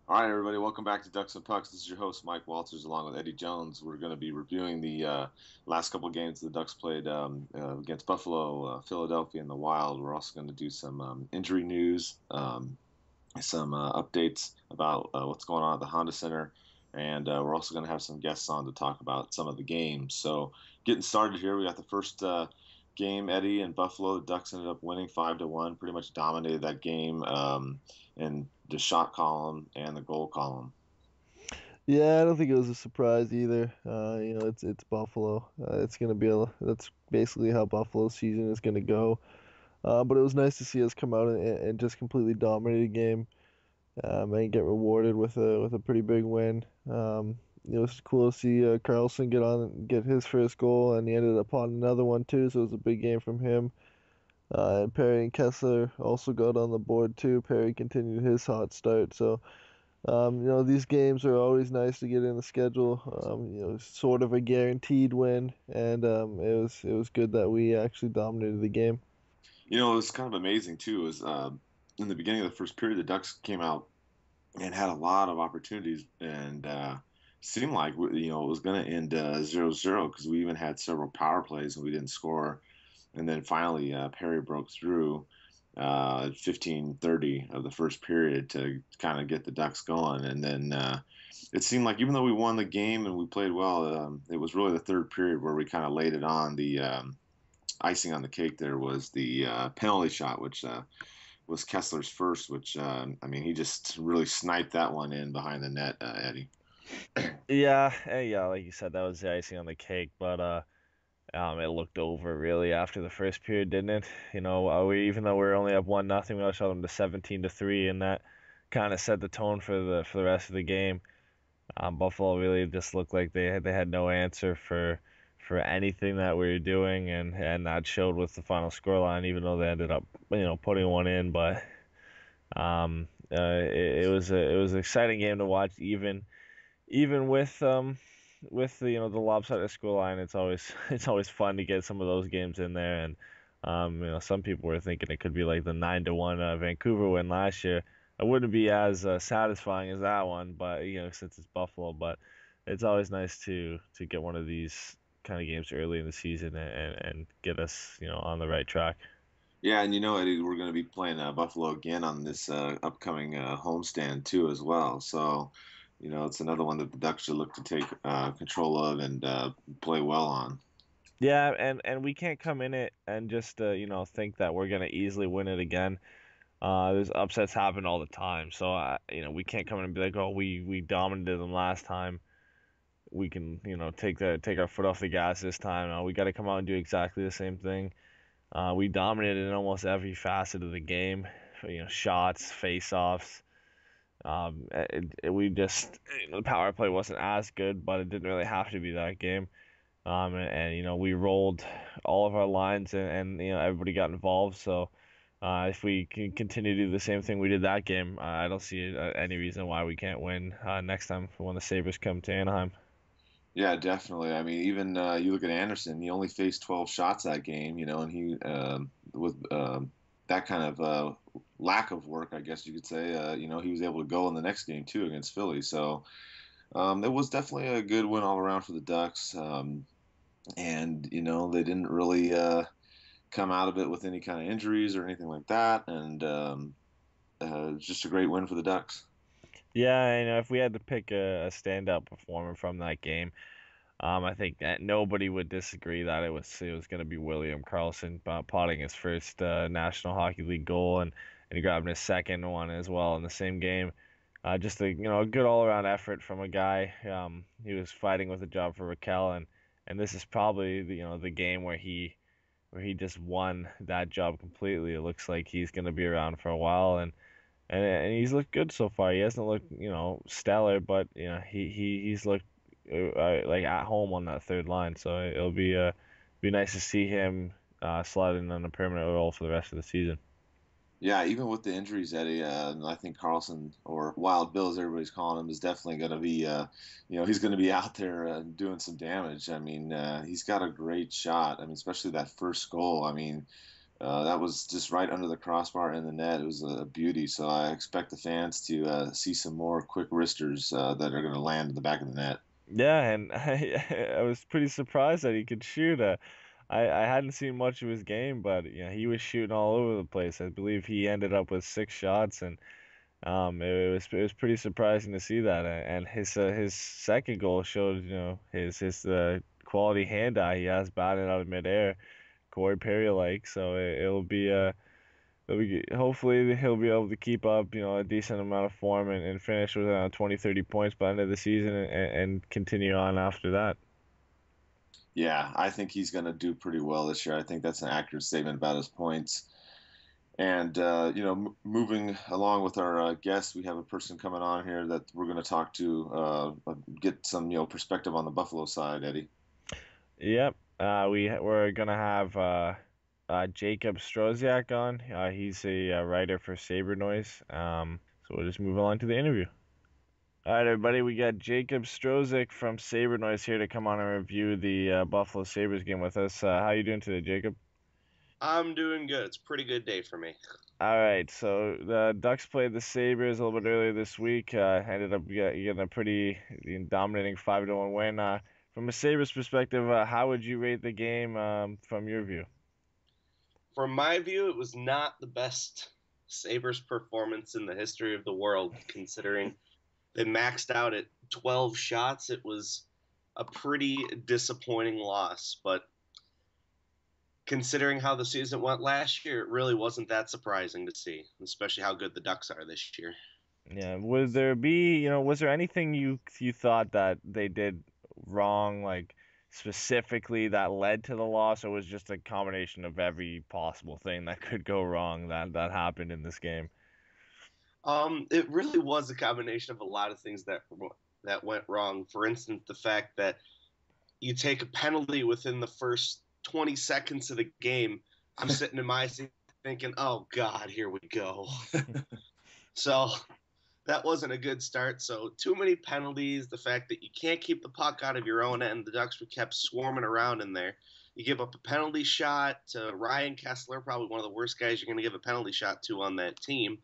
All right, everybody, welcome back to Ducks and Pucks. This is your host, Mike Walters, along with Eddie Jones. We're going to be reviewing the last couple of games the Ducks played against Buffalo, Philadelphia, and the Wild. We're also going to do some injury news, some updates about what's going on at the Honda Center, and we're also going to have some guests on to talk about some of the games. So, getting started here, we got the first game, Eddie, in Buffalo. The Ducks ended up winning 5-1, pretty much dominated that game. In the shot column and the goal column. Yeah, I don't think it was a surprise either. It's Buffalo. It's gonna be that's basically how Buffalo's season is gonna go. But it was nice to see us come out and just completely dominate a game, and get rewarded with a pretty big win. It was cool to see Karlsson get on and get his first goal, and he ended up on another one too. So it was a big game from him. And Perry and Kesler also got on the board too. Perry continued his hot start. So these games are always nice to get in the schedule. Sort of a guaranteed win, and it was good that we actually dominated the game. It was kind of amazing too. Is in the beginning of the first period, the Ducks came out and had a lot of opportunities, and seemed like it was going to end 0-0 because we even had several power plays and we didn't score. And then finally, Perry broke through at 15:30 of the first period to kind of get the Ducks going. And then it seemed like even though we won the game and we played well, it was really the third period where we kind of laid it on. The icing on the cake there was the penalty shot, which was Kessler's first, which, I mean, he just really sniped that one in behind the net, Eddie. Yeah, like you said, that was the icing on the cake, but it looked over really after the first period, didn't it? Even though we were only up 1-0, we also them to 17-3, and that kind of set the tone for the rest of the game. Buffalo really just looked like they had no answer for anything that we were doing, and that showed with the final scoreline, even though they ended up putting one in, but it was an exciting game to watch, even with the lopsided scoreline. It's always fun to get some of those games in there, and some people were thinking it could be like the 9-1 Vancouver win last year. It wouldn't be as satisfying as that one, but since it's Buffalo. But it's always nice to get one of these kind of games early in the season and get us on the right track. Yeah, and Eddie, we're going to be playing Buffalo again on this upcoming homestand too, as well. So, it's another one that the Ducks should look to take control of and play well on. Yeah, and we can't come in it and just think that we're gonna easily win it again. There's upsets happen all the time, so we can't come in and be like, oh, we dominated them last time. We can take our foot off the gas this time. We got to come out and do exactly the same thing. We dominated in almost every facet of the game. Shots, face-offs. We just the power play wasn't as good, but it didn't really have to be that game. And we rolled all of our lines, and everybody got involved. So if we can continue to do the same thing we did that game, I don't see any reason why we can't win next time when the Sabres come to Anaheim. Yeah, definitely. I mean, even you look at Anderson; he only faced 12 shots that game, and he with that kind of lack of work, I guess you could say, he was able to go in the next game too against Philly. So it was definitely a good win all around for the Ducks. And they didn't really come out of it with any kind of injuries or anything like that, and just a great win for the Ducks. Yeah, if we had to pick a standout performer from that game, I think that nobody would disagree that it was going to be William Karlsson potting his first National Hockey League goal, and he grabbed his second one as well in the same game. Just a good all around effort from a guy. He was fighting with a job for Raquel, and this is probably the game where he just won that job completely. It looks like he's going to be around for a while, and he's looked good so far. He hasn't looked stellar, but he's looked like at home on that third line. So it'll be nice to see him slide in on a permanent role for the rest of the season. Yeah, even with the injuries, Eddie, I think Carlson or Wild Bill, as everybody's calling him, is definitely going to be, he's going to be out there doing some damage. I mean, he's got a great shot. I mean, especially that first goal. I mean, That was just right under the crossbar in the net. It was a beauty. So I expect the fans to see some more quick wristers that are going to land in the back of the net. Yeah, and I was pretty surprised that he could shoot. I hadn't seen much of his game, but he was shooting all over the place. I believe he ended up with 6 shots, and it was pretty surprising to see that. And his second goal showed his quality hand eye he has batted out of midair, Corey Perry like. So hopefully he'll be able to keep up, a decent amount of form and finish with around 20, 30 points by the end of the season and continue on after that. Yeah, I think he's going to do pretty well this year. I think that's an accurate statement about his points. And moving along with our guests, we have a person coming on here that we're going to talk to, get some perspective on the Buffalo side, Eddie. Yep. We're gonna have Jacob Stroziak on. He's a writer for Sabre Noise. So we'll just move on to the interview. All right, everybody, we got Jacob Stroziak from Sabre Noise here to come on and review the Buffalo Sabres game with us. How you doing today, Jacob? I'm doing good. It's a pretty good day for me. All right, so the Ducks played the Sabres a little bit earlier this week. Ended up getting a pretty dominating 5-1 win. From a Sabres perspective, how would you rate the game from your view? From my view, it was not the best Sabres performance in the history of the world, considering they maxed out at 12 shots. It was a pretty disappointing loss, but considering how the season went last year, it really wasn't that surprising to see, especially how good the Ducks are this year. Yeah, was there anything you thought that they did wrong, like specifically that led to the loss, or was it just a combination of every possible thing that could go wrong that happened in this game? It really was a combination of a lot of things that went wrong. For instance, the fact that you take a penalty within the first 20 seconds of the game. I'm sitting in my seat thinking, "Oh God, here we go." So that wasn't a good start. So too many penalties. The fact that you can't keep the puck out of your own end. The Ducks were kept swarming around in there. You give up a penalty shot to Ryan Kesler, probably one of the worst guys you're going to give a penalty shot to on that team.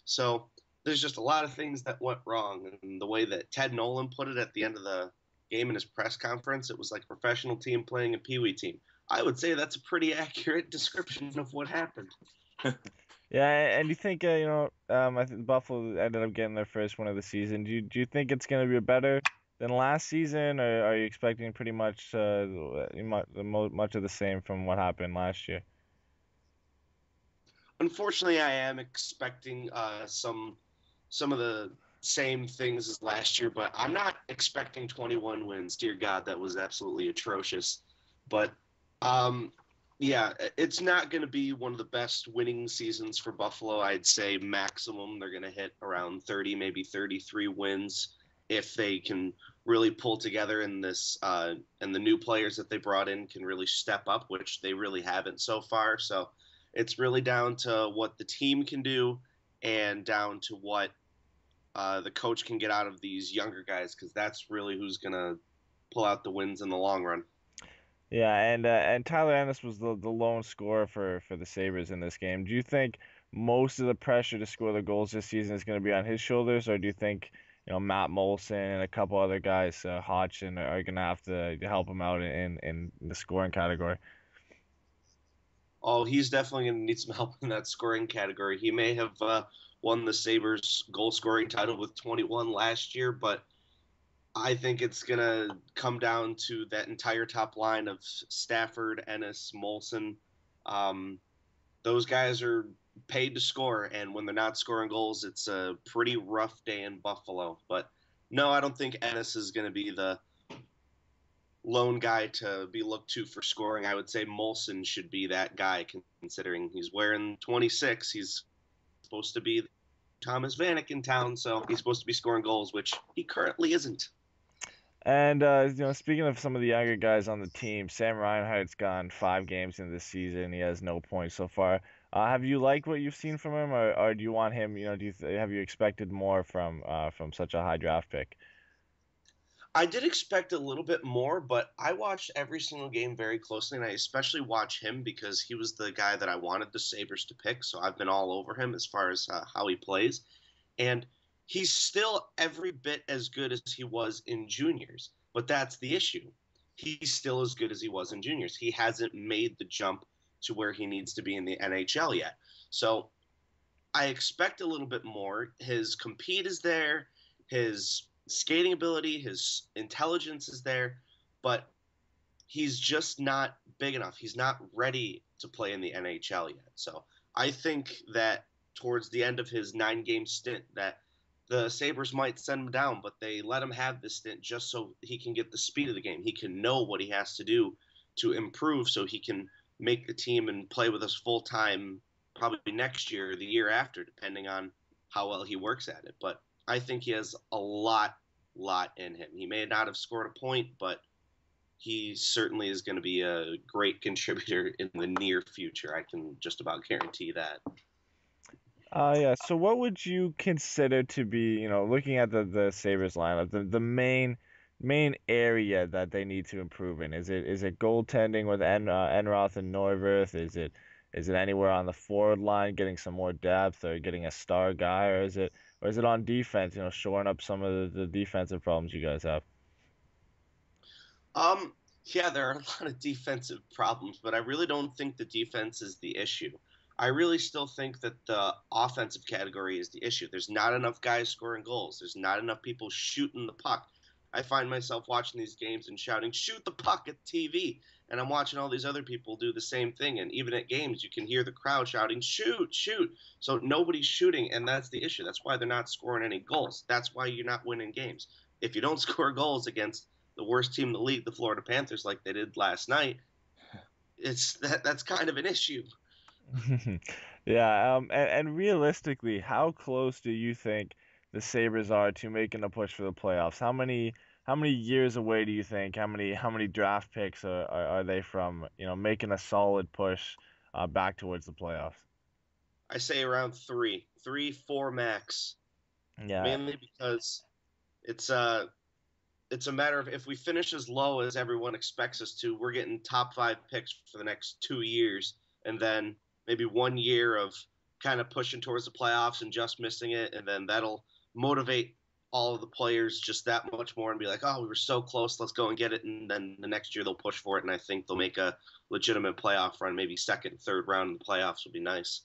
So there's just a lot of things that went wrong. And the way that Ted Nolan put it at the end of the game in his press conference, it was like a professional team playing a peewee team. I would say that's a pretty accurate description of what happened. Yeah, and you think I think Buffalo ended up getting their first win of the season. Do you think it's going to be better than last season, or are you expecting pretty much much of the same from what happened last year? Unfortunately, I am expecting some of the same things as last year, but I'm not expecting 21 wins. Dear God, that was absolutely atrocious. But yeah, it's not going to be one of the best winning seasons for Buffalo. I'd say maximum they're going to hit around 30, maybe 33 wins if they can really pull together in this, and the new players that they brought in can really step up, which they really haven't so far. So it's really down to what the team can do and down to what the coach can get out of these younger guys, because that's really who's going to pull out the wins in the long run. Yeah, and Tyler Ennis was the lone scorer for the Sabres in this game. Do you think most of the pressure to score the goals this season is going to be on his shoulders, or do you think Matt Molson and a couple other guys, Hodgson, are going to have to help him out in the scoring category? Oh, he's definitely going to need some help in that scoring category. He may have won the Sabres goal scoring title with 21 last year, but I think it's going to come down to that entire top line of Stafford, Ennis, Molson. Those guys are paid to score, and when they're not scoring goals, it's a pretty rough day in Buffalo. But no, I don't think Ennis is going to be the lone guy to be looked to for scoring. I would say Molson should be that guy, considering he's wearing 26. He's supposed to be Thomas Vanek in town, so he's supposed to be scoring goals, which he currently isn't. And speaking of some of the younger guys on the team, Sam Reinhart's gone 5 games in this season. He has no points so far. Have you liked what you've seen from him, or do you want him? Have you expected more from such a high draft pick? I did expect a little bit more, but I watched every single game very closely, and I especially watch him because he was the guy that I wanted the Sabres to pick, so I've been all over him as far as how he plays. And he's still every bit as good as he was in juniors, but that's the issue. He's still as good as he was in juniors. He hasn't made the jump to where he needs to be in the NHL yet. So I expect a little bit more. His compete is there, his skating ability, his intelligence is there, but he's just not big enough. He's not ready to play in the NHL yet. So I think that towards the end of his 9-game stint that the Sabres might send him down, but they let him have this stint just so he can get the speed of the game. He can know what he has to do to improve so he can make the team and play with us full time probably next year or the year after, depending on how well he works at it. But I think he has a lot in him. He may not have scored a point, but he certainly is going to be a great contributor in the near future. I can just about guarantee that. Yeah. So what would you consider to be, looking at the Sabres lineup, the main area that they need to improve in? Is it goaltending with Enroth and Neuwirth? Is it anywhere on the forward line, getting some more depth or getting a star guy, or is it on defense, shoring up some of the defensive problems you guys have? Yeah, there are a lot of defensive problems, but I really don't think the defense is the issue. I really still think that the offensive category is the issue. There's not enough guys scoring goals. There's not enough people shooting the puck. I find myself watching these games and shouting, "Shoot the puck" at TV. And I'm watching all these other people do the same thing. And even at games, you can hear the crowd shouting, "Shoot, shoot." So nobody's shooting, and that's the issue. That's why they're not scoring any goals. That's why you're not winning games. If you don't score goals against the worst team in the league, the Florida Panthers, like they did last night, that's kind of an issue. Yeah, and realistically, how close do you think the Sabres are to making a push for the playoffs? How many years away do you think? How many draft picks are they from, making a solid push back towards the playoffs? I say around 4 max, Yeah. mainly because it's it's a matter of if we finish as low as everyone expects us to, we're getting top 5 picks for the next 2 years, and then maybe 1 year of kind of pushing towards the playoffs and just missing it, and then that'll motivate all of the players just that much more and be like, oh, we were so close, let's go and get it, and then the next year they'll push for it, and I think they'll make a legitimate playoff run, maybe second, third round in the playoffs would be nice.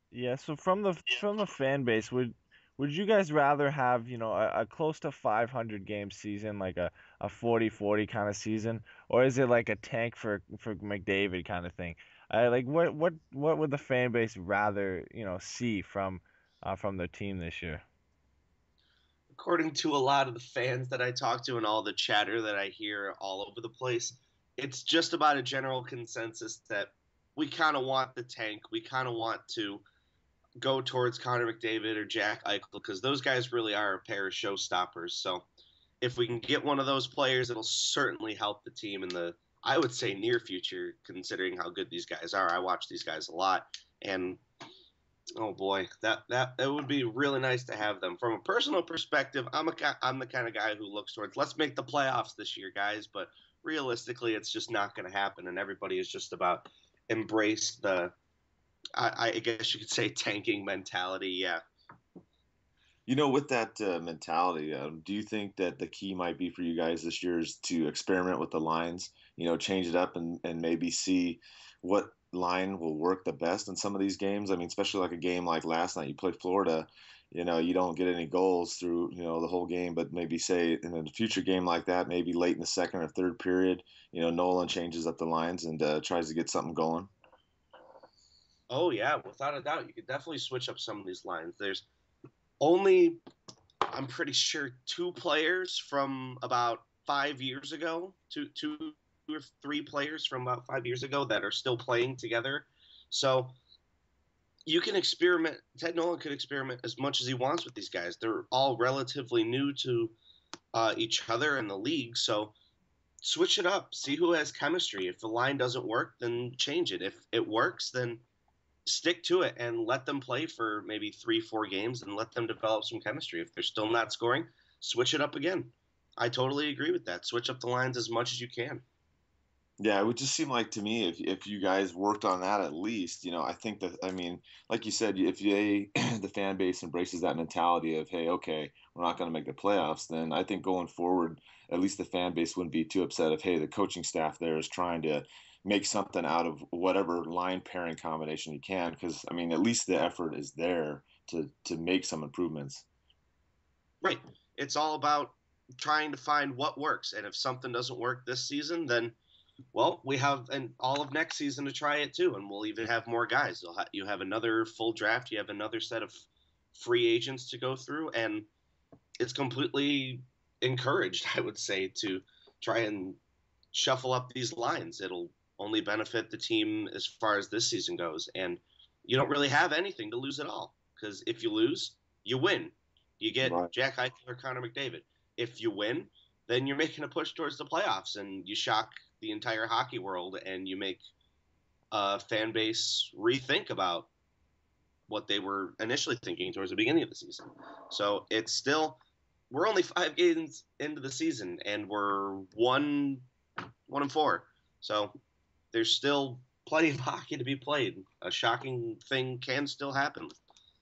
Yeah, so from the fan base, would you guys rather have, a close to 500 game season, like a 40-40 kind of season, or is it like a tank for McDavid kind of thing? Like what would the fan base rather, see from their team this year? According to a lot of the fans that I talk to and all the chatter that I hear all over the place, it's just about a general consensus that we kind of want the tank. We kind of want to go towards Connor McDavid or Jack Eichel because those guys really are a pair of showstoppers. So if we can get one of those players, it'll certainly help the team in the, I would say, near future, considering how good these guys are. I watch these guys a lot, and oh boy, that would be really nice to have them. From a personal perspective, I'm the kind of guy who looks towards let's make the playoffs this year, guys. But realistically, it's just not going to happen, and everybody is just about embrace the, I guess you could say, tanking mentality. Yeah. With that mentality, do you think that the key might be for you guys this year is to experiment with the lines, change it up and maybe see what line will work the best in some of these games? I mean, especially like a game like last night, you play Florida, you don't get any goals through, the whole game, but maybe say in a future game like that, maybe late in the second or third period, Nolan changes up the lines and tries to get something going. Oh, yeah, without a doubt. You could definitely switch up some of these lines. There's only, I'm pretty sure, 2 players from about 5 years ago, two or 3 players from about 5 years ago that are still playing together. So you can experiment. Ted Nolan could experiment as much as he wants with these guys. They're all relatively new to each other in the league. So switch it up. See who has chemistry. If the line doesn't work, then change it. If it works, then stick to it and let them play for maybe 3-4 games and let them develop some chemistry. If they're still not scoring, switch it up again. I totally agree with that. Switch up the lines as much as you can. Yeah, it would just seem like to me if you guys worked on that at least, I think that I mean, like you said, if they the fan base embraces that mentality of hey, okay, we're not going to make the playoffs, then I think going forward, at least the fan base wouldn't be too upset if hey, the coaching staff there is trying to make something out of whatever line pairing combination you can, because I mean, at least the effort is there to make some improvements. Right. It's all about trying to find what works, and if something doesn't work this season, then well, we have all of next season to try it too, and we'll even have more guys. You have another full draft. You have another set of free agents to go through, and it's completely encouraged, I would say, to try and shuffle up these lines. It'll only benefit the team as far as this season goes, and you don't really have anything to lose at all, because if you lose, you win. You get Right. Jack Eichel or Connor McDavid. If you win, then you're making a push towards the playoffs, and you shock the entire hockey world, and you make a fan base rethink about what they were initially thinking towards the beginning of the season. So it's still, we're only 5 games into the season, and we're 1-4. So there's still plenty of hockey to be played. A shocking thing can still happen.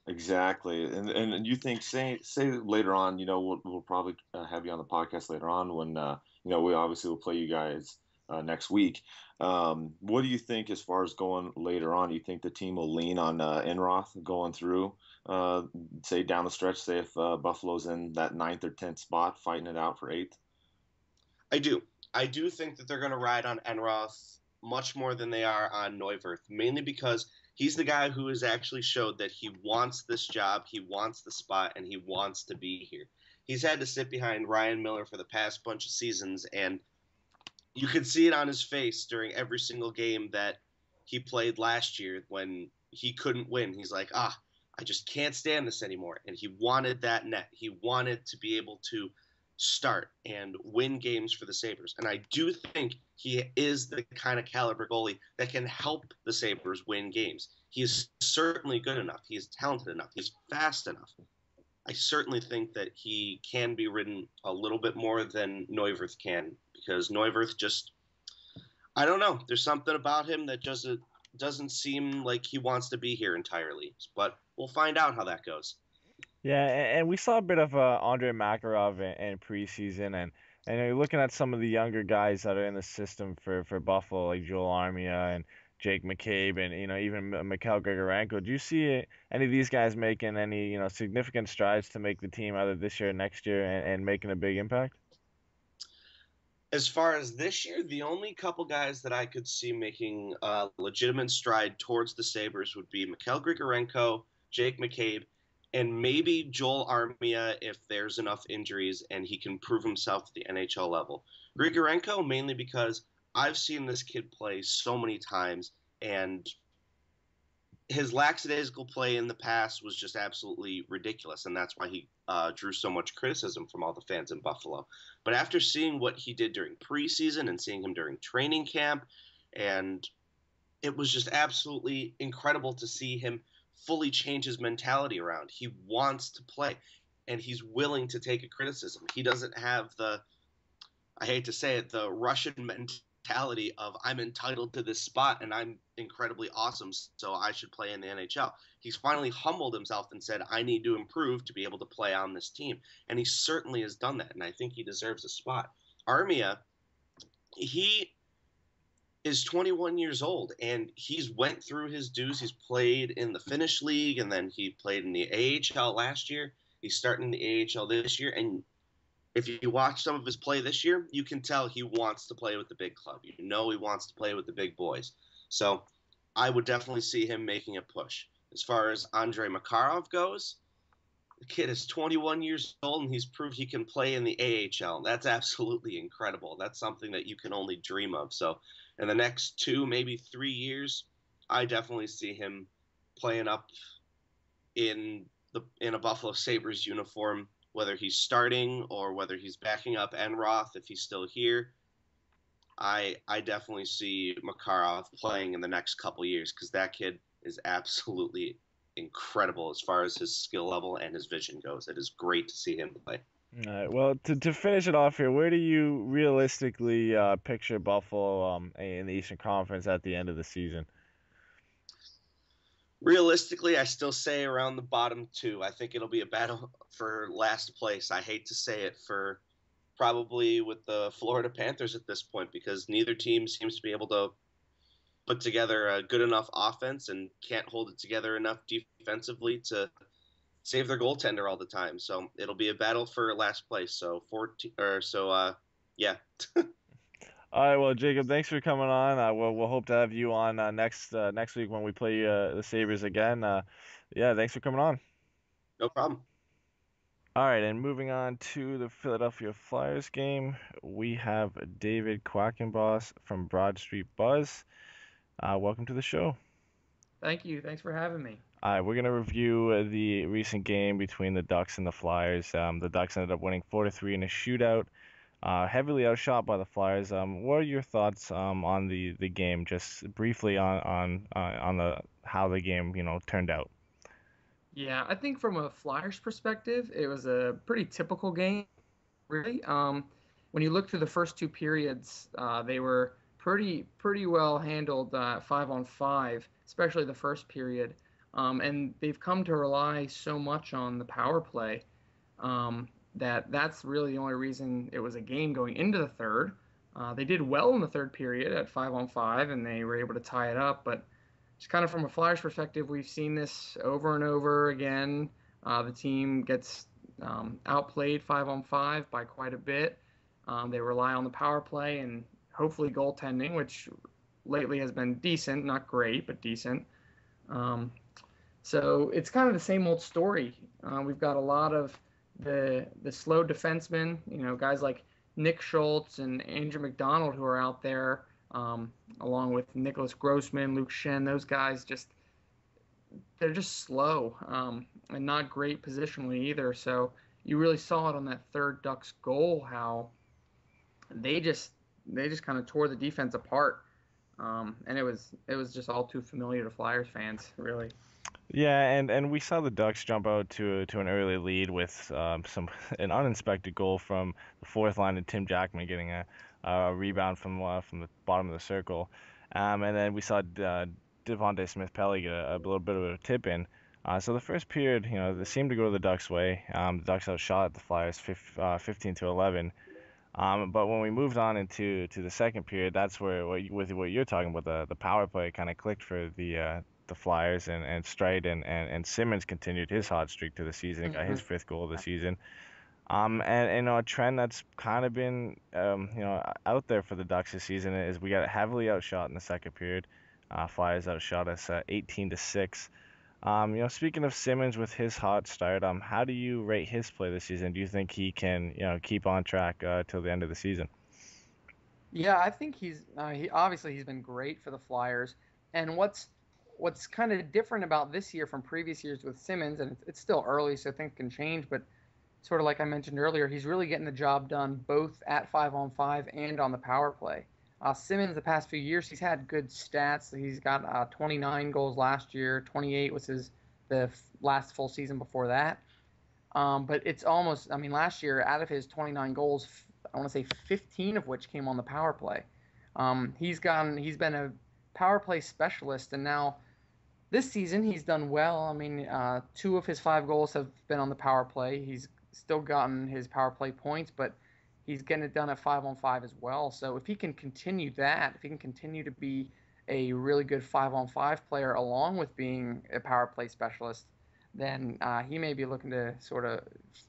Exactly, and you think say later on, we'll probably have you on the podcast later on when we obviously will play you guys next week. What do you think as far as going later on? Do you think the team will lean on Enroth going through, say down the stretch, say if Buffalo's in that 9th or 10th spot, fighting it out for 8th? I do. I do think that they're going to ride on Enroth much more than they are on Neuwirth, mainly because he's the guy who has actually showed that he wants this job, he wants the spot, and he wants to be here. He's had to sit behind Ryan Miller for the past bunch of seasons, and you could see it on his face during every single game that he played last year when he couldn't win. He's like, I just can't stand this anymore. And he wanted that net. He wanted to be able to start and win games for the Sabres. And I do think he is the kind of caliber goalie that can help the Sabres win games. He is certainly good enough. He is talented enough. He's fast enough. I certainly think that he can be ridden a little bit more than Neuwirth can, because Neuwirth just, I don't know. There's something about him that just doesn't seem like he wants to be here entirely. But we'll find out how that goes. Yeah, and we saw a bit of Andre Makarov in preseason, and you're looking at some of the younger guys that are in the system for Buffalo, like Joel Armia and Jake McCabe, and even Mikhail Grigorenko. Do you see any of these guys making any significant strides to make the team either this year or next year, and making a big impact? As far as this year, the only couple guys that I could see making a legitimate stride towards the Sabres would be Mikhail Grigorenko, Jake McCabe, and maybe Joel Armia if there's enough injuries and he can prove himself at the NHL level. Grigorenko mainly because I've seen this kid play so many times, and his lackadaisical play in the past was just absolutely ridiculous, and that's why he drew so much criticism from all the fans in Buffalo. But after seeing what he did during preseason and seeing him during training camp, and it was just absolutely incredible to see him fully change his mentality around. He wants to play, and he's willing to take a criticism. He doesn't have the, I hate to say it, the Russian mentality of I'm entitled to this spot and I'm incredibly awesome, so I should play in the NHL. He's finally humbled himself and said, I need to improve to be able to play on this team. And he certainly has done that, and I think he deserves a spot. Armia, he is 21 years old, and he's went through his dues. He's played in the Finnish league, and then he played in the AHL last year. He's starting in the AHL this year, and if you watch some of his play this year, you can tell he wants to play with the big club. He wants to play with the big boys. So I would definitely see him making a push. As far as Andrei Makarov goes, the kid is 21 years old, and he's proved he can play in the AHL. That's absolutely incredible. That's something that you can only dream of. So in the next 2, maybe 3 years, I definitely see him playing up in a Buffalo Sabres uniform, whether he's starting or whether he's backing up Enroth if he's still here. I definitely see Makarov playing in the next couple years, because that kid is absolutely incredible as far as his skill level and his vision goes. It is great to see him play. All right. Well, to finish it off here, where do you realistically picture Buffalo in the Eastern Conference at the end of the season? Realistically, I still say around the bottom two. I think it'll be a battle for last place. I hate to say it for probably with the Florida Panthers at this point because neither team seems to be able to put together a good enough offense and can't hold it together enough defensively to save their goaltender all the time. So it'll be a battle for last place. So 14 or so yeah. All right. Well, Jacob, thanks for coming on. We'll hope to have you on next week when we play the Sabres again. Yeah, thanks for coming on. No problem. All right, and moving on to the Philadelphia Flyers game, we have David Quackenboss from Broad Street Buzz. Welcome to the show. Thank you. Thanks for having me. All right, we're going to review the recent game between the Ducks and the Flyers. The Ducks ended up winning 4-3 in a shootout, heavily outshot by the Flyers. What are your thoughts on the game, just briefly on the how the game turned out? Yeah, I think from a Flyers perspective, it was a pretty typical game, really. When you look through the first two periods, they were pretty well handled 5-on-5, especially the first period. And they've come to rely so much on the power play that's really the only reason it was a game going into the third. They did well in the third period at 5-on-5, and they were able to tie it up, but just kind of from a Flyers perspective, we've seen this over and over again. The team gets outplayed 5-on-5 by quite a bit. They rely on the power play and hopefully goaltending, which lately has been decent, not great, but decent. So it's kind of the same old story. We've got a lot of the slow defensemen, guys like Nick Schultz and Andrew McDonald who are out there, along with Nicholas Grossman, Luke Shen. Those guys they're just slow and not great positionally either. So you really saw it on that third Ducks goal how they just kind of tore the defense apart. And it was just all too familiar to Flyers fans, really. Yeah, and we saw the Ducks jump out to an early lead with an uninspected goal from the fourth line and Tim Jackman getting a rebound from the bottom of the circle, and then we saw Devontae Smith-Pelly get a little bit of a tip in. So the first period, they seemed to go the Ducks' way. The Ducks outshot the Flyers 15-11. But when we moved on into the second period, that's where with what you're talking about, the power play kind of clicked for the Flyers, and Stride and Simmons continued his hot streak to the season and got his fifth goal of the season. And a trend that's kind of been out there for the Ducks this season is we got heavily outshot in the second period. Flyers outshot us 18-6. Speaking of Simmons with his hot start, how do you rate his play this season? Do you think he can keep on track till the end of the season? Yeah, I think he's been great for the Flyers. And what's kind of different about this year from previous years with Simmons, and it's still early, so things can change, but sort of like I mentioned earlier, he's really getting the job done both at 5-on-5 and on the power play. Simmons, the past few years, he's had good stats. He's got 29 goals last year. 28 was the last full season before that. But it's almost, last year, out of his 29 goals, I want to say 15 of which came on the power play. He's been a power play specialist, and now this season he's done well. 2 of his 5 goals have been on the power play. He's still gotten his power play points, but he's getting it done at 5-on-5 as well. So if he can continue that, if he can continue to be a really good 5-on-5 player along with being a power play specialist, then he may be looking to sort of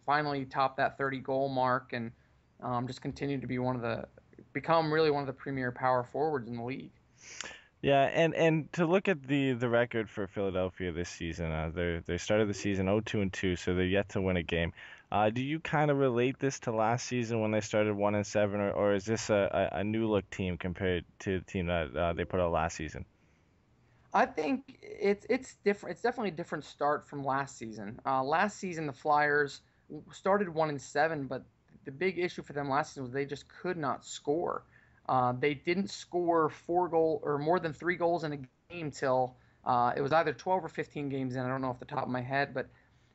finally top that 30-goal mark and just continue to be become really one of the premier power forwards in the league. Yeah, and to look at the record for Philadelphia this season, they started the season 0-2-2, so they're yet to win a game. Do you kind of relate this to last season when they started 1-7, or is this a new look team compared to the team that they put out last season? I think it's different. It's definitely a different start from last season. Last season the Flyers started 1-7, but the big issue for them last season was they just could not score. They didn't score 4 goals or more than 3 goals in a game till it was either 12 or 15 games in. I don't know off the top of my head, but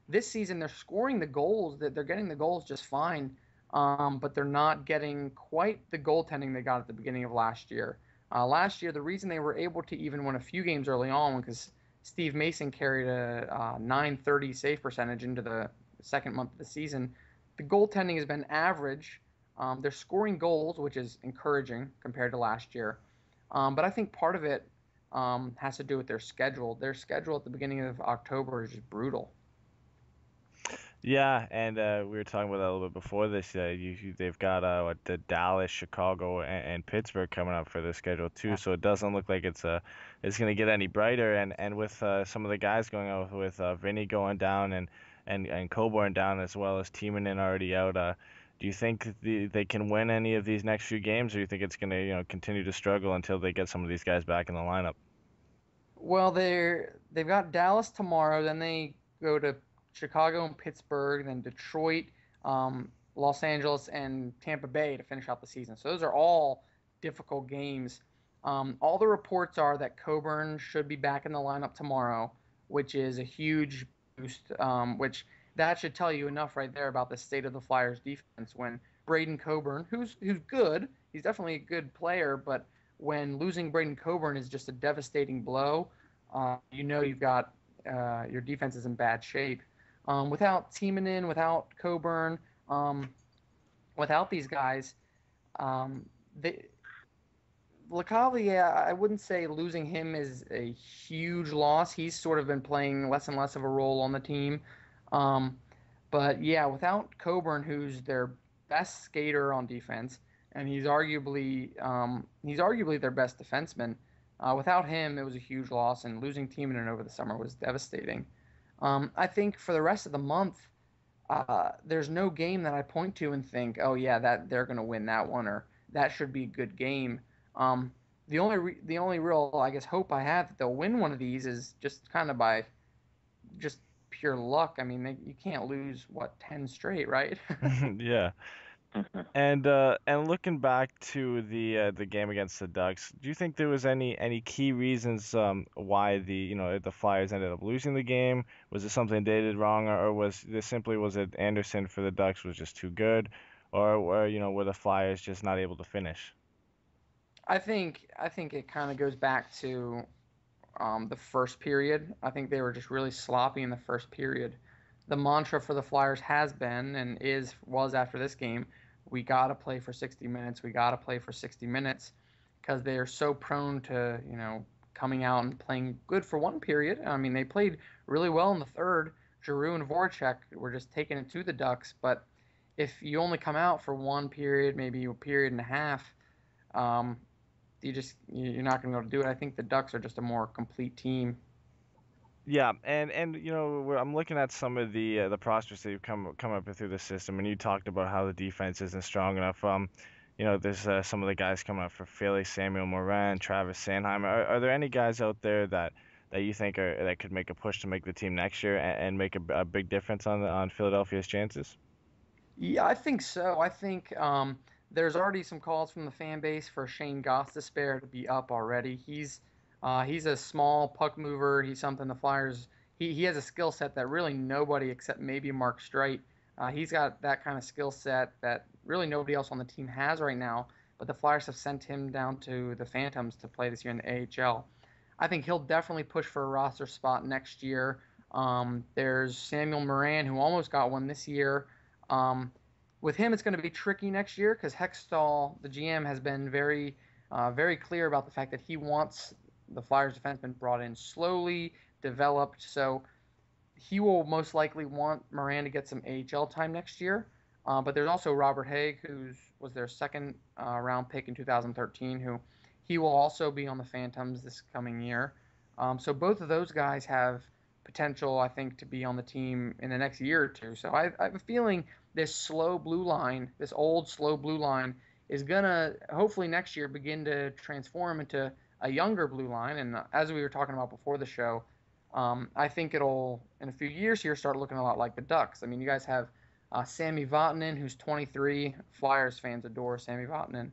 this season they're scoring the goals, that they're getting the goals just fine, but they're not getting quite the goaltending they got at the beginning of last year. Last year, the reason they were able to even win a few games early on because Steve Mason carried a 930 save percentage into the second month of the season. The goaltending has been average. They're scoring goals, which is encouraging compared to last year. But I think part of it has to do with their schedule. Their schedule at the beginning of October is just brutal. Yeah, and we were talking about that a little bit before this. They've got the Dallas, Chicago, and Pittsburgh coming up for their schedule too. So it doesn't look like it's going to get any brighter. And with some of the guys going out with Vinny going down and Coburn down as well as Timonen already out, do you think they can win any of these next few games, or do you think it's going to continue to struggle until they get some of these guys back in the lineup? Well, they've got Dallas tomorrow, then they go to Chicago and Pittsburgh, then Detroit, Los Angeles, and Tampa Bay to finish out the season. So those are all difficult games. All the reports are that Coburn should be back in the lineup tomorrow, which is a huge boost, which that should tell you enough right there about the state of the Flyers defense when Braden Coburn, who's good, he's definitely a good player, but when losing Braden Coburn is just a devastating blow, you've got your defense is in bad shape. Without Timonen, without Coburn, without these guys, Lecavalier, I wouldn't say losing him is a huge loss. He's sort of been playing less and less of a role on the team. But yeah, without Coburn, who's their best skater on defense, and he's arguably their best defenseman. Without him, it was a huge loss, and losing Timonen over the summer was devastating. I think for the rest of the month, there's no game that I point to and think, oh yeah, that they're going to win that one, or that should be a good game. The only real, I guess, hope I have that they'll win one of these is just kind of by just pure luck. I mean, you can't lose 10 straight, right? Yeah. And looking back to the game against the Ducks, do you think there was any key reasons why the Flyers ended up losing the game? Was it something they did wrong, or was it Andersen for the Ducks was just too good, or were the Flyers just not able to finish? I think it kind of goes back to the first period. I think they were just really sloppy in the first period. The mantra for the Flyers has been and was after this game, we got to play for 60 minutes. We got to play for 60 minutes because they are so prone to, coming out and playing good for one period. I mean, they played really well in the third. Giroux and Voracek were just taking it to the Ducks. But if you only come out for one period, maybe a period and a half, you're not going to be able to do it. I think the Ducks are just a more complete team. Yeah, and I'm looking at some of the prospects that you've come up through the system, and you talked about how the defense isn't strong enough. There's some of the guys coming up for Philly, Samuel Morin, Travis Sanheim. Are there any guys out there that you think that could make a push to make the team next year and make a big difference on Philadelphia's chances? Yeah, I think so. I think there's already some calls from the fan base for Shane Gostisbehere to be up already. He's a small puck mover. He's something the Flyers. He has a skill set that really nobody except maybe Mark Streit. He's got that kind of skill set that really nobody else on the team has right now. But the Flyers have sent him down to the Phantoms to play this year in the AHL. I think he'll definitely push for a roster spot next year. There's Samuel Morin, who almost got one this year. With him, it's going to be tricky next year because Hextall, the GM, has been very, very clear about the fact that he wants the Flyers defenseman brought in slowly, developed. So he will most likely want Morin to get some AHL time next year. But there's also Robert Haig, who was their second round pick in 2013, who he will also be on the Phantoms this coming year. So both of those guys have potential, I think, to be on the team in the next year or two. So I have a feeling this old slow blue line, is going to hopefully next year begin to transform into a younger blue line. And as we were talking about before the show, I think it'll, in a few years here, start looking a lot like the Ducks. I mean, you guys have Sami Vatanen, who's 23. Flyers fans adore Sami Vatanen.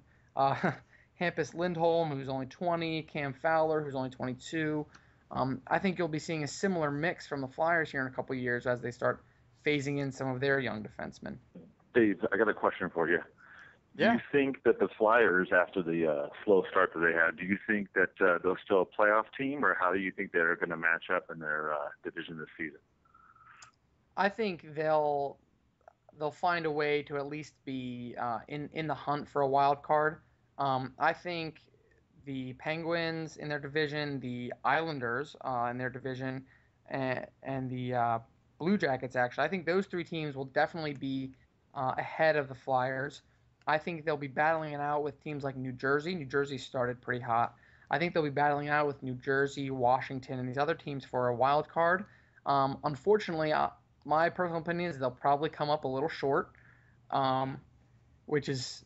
Hampus Lindholm, who's only 20. Cam Fowler, who's only 22. I think you'll be seeing a similar mix from the Flyers here in a couple of years as they start phasing in some of their young defensemen. Dave, I got a question for you. Do Yeah. you think that the Flyers, after the slow start that they had, do you think that they're still a playoff team, or how do you think they're going to match up in their division this season? I think they'll find a way to at least be in the hunt for a wild card. I think the Penguins in their division, the Islanders in their division, and the Blue Jackets, actually, I think those three teams will definitely be ahead of the Flyers. I think they'll be battling it out with teams like New Jersey. New Jersey started pretty hot. I think they'll be battling it out with New Jersey, Washington, and these other teams for a wild card. Unfortunately, my personal opinion is they'll probably come up a little short, which has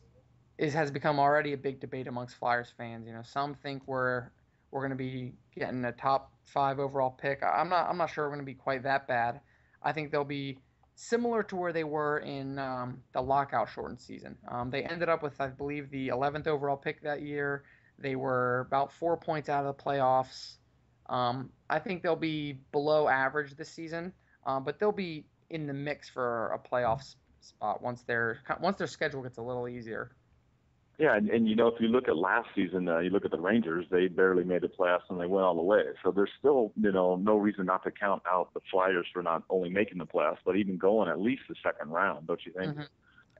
become already a big debate amongst Flyers fans. Some think we're going to be getting a top 5 overall pick. I'm not sure we're going to be quite that bad. I think they'll be similar to where they were in the lockout shortened season. They ended up with, I believe, the 11th overall pick that year. They were about 4 points out of the playoffs. I think they'll be below average this season, but they'll be in the mix for a playoff spot once their schedule gets a little easier. Yeah, and if you look at last season, you look at the Rangers, they barely made the playoffs and they went all the way. So there's still, no reason not to count out the Flyers for not only making the playoffs, but even going at least the second round, don't you think? Mm-hmm.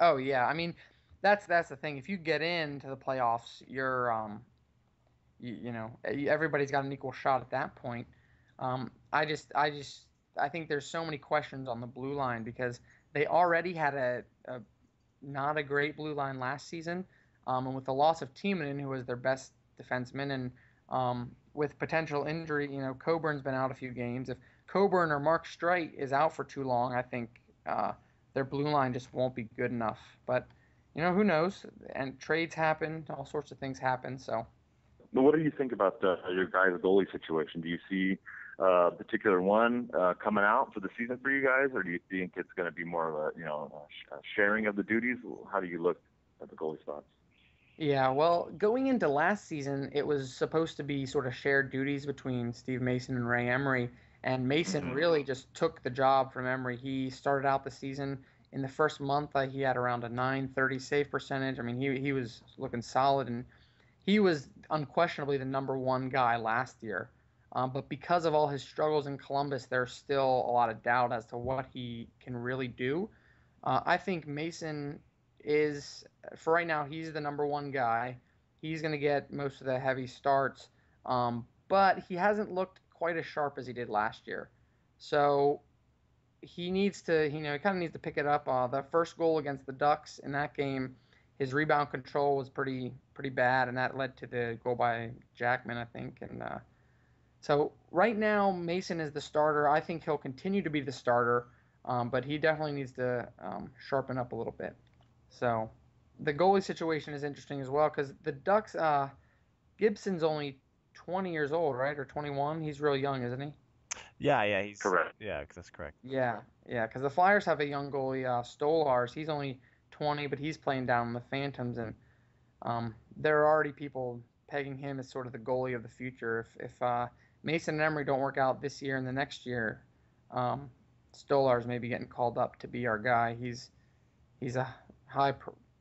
Oh, yeah. I mean, that's the thing. If you get into the playoffs, you're, everybody's got an equal shot at that point. I think there's so many questions on the blue line because they already had a not a great blue line last season. And with the loss of Timonen, who was their best defenseman, and with potential injury, Coburn's been out a few games. If Coburn or Mark Streit is out for too long, I think their blue line just won't be good enough. But, who knows? And trades happen, all sorts of things happen. So, what do you think about your guys' goalie situation? Do you see a particular one coming out for the season for you guys, or do you think it's going to be more of a sharing of the duties? How do you look at the goalie spots? Yeah, well, going into last season, it was supposed to be sort of shared duties between Steve Mason and Ray Emery, and Mason really just took the job from Emery. He started out the season in the first month, he had around a .930 save percentage. I mean, he was looking solid, and he was unquestionably the number one guy last year. But because of all his struggles in Columbus, there's still a lot of doubt as to what he can really do. I think Mason is, for right now, he's the number one guy. He's going to get most of the heavy starts, but he hasn't looked quite as sharp as he did last year. So he needs to, he kind of needs to pick it up. The first goal against the Ducks in that game, his rebound control was pretty bad, and that led to the goal by Jackman, I think. And so right now, Mason is the starter. I think he'll continue to be the starter, but he definitely needs to sharpen up a little bit. So the goalie situation is interesting as well because the Ducks, Gibson's only 20 years old, right? Or 21? He's real young, isn't he? Yeah, he's correct. Yeah, that's correct. Yeah, because the Flyers have a young goalie, Stolars. He's only 20, but he's playing down in the Phantoms, and there are already people pegging him as sort of the goalie of the future. If Mason and Emery don't work out this year and the next year, Stolars may be getting called up to be our guy. He's a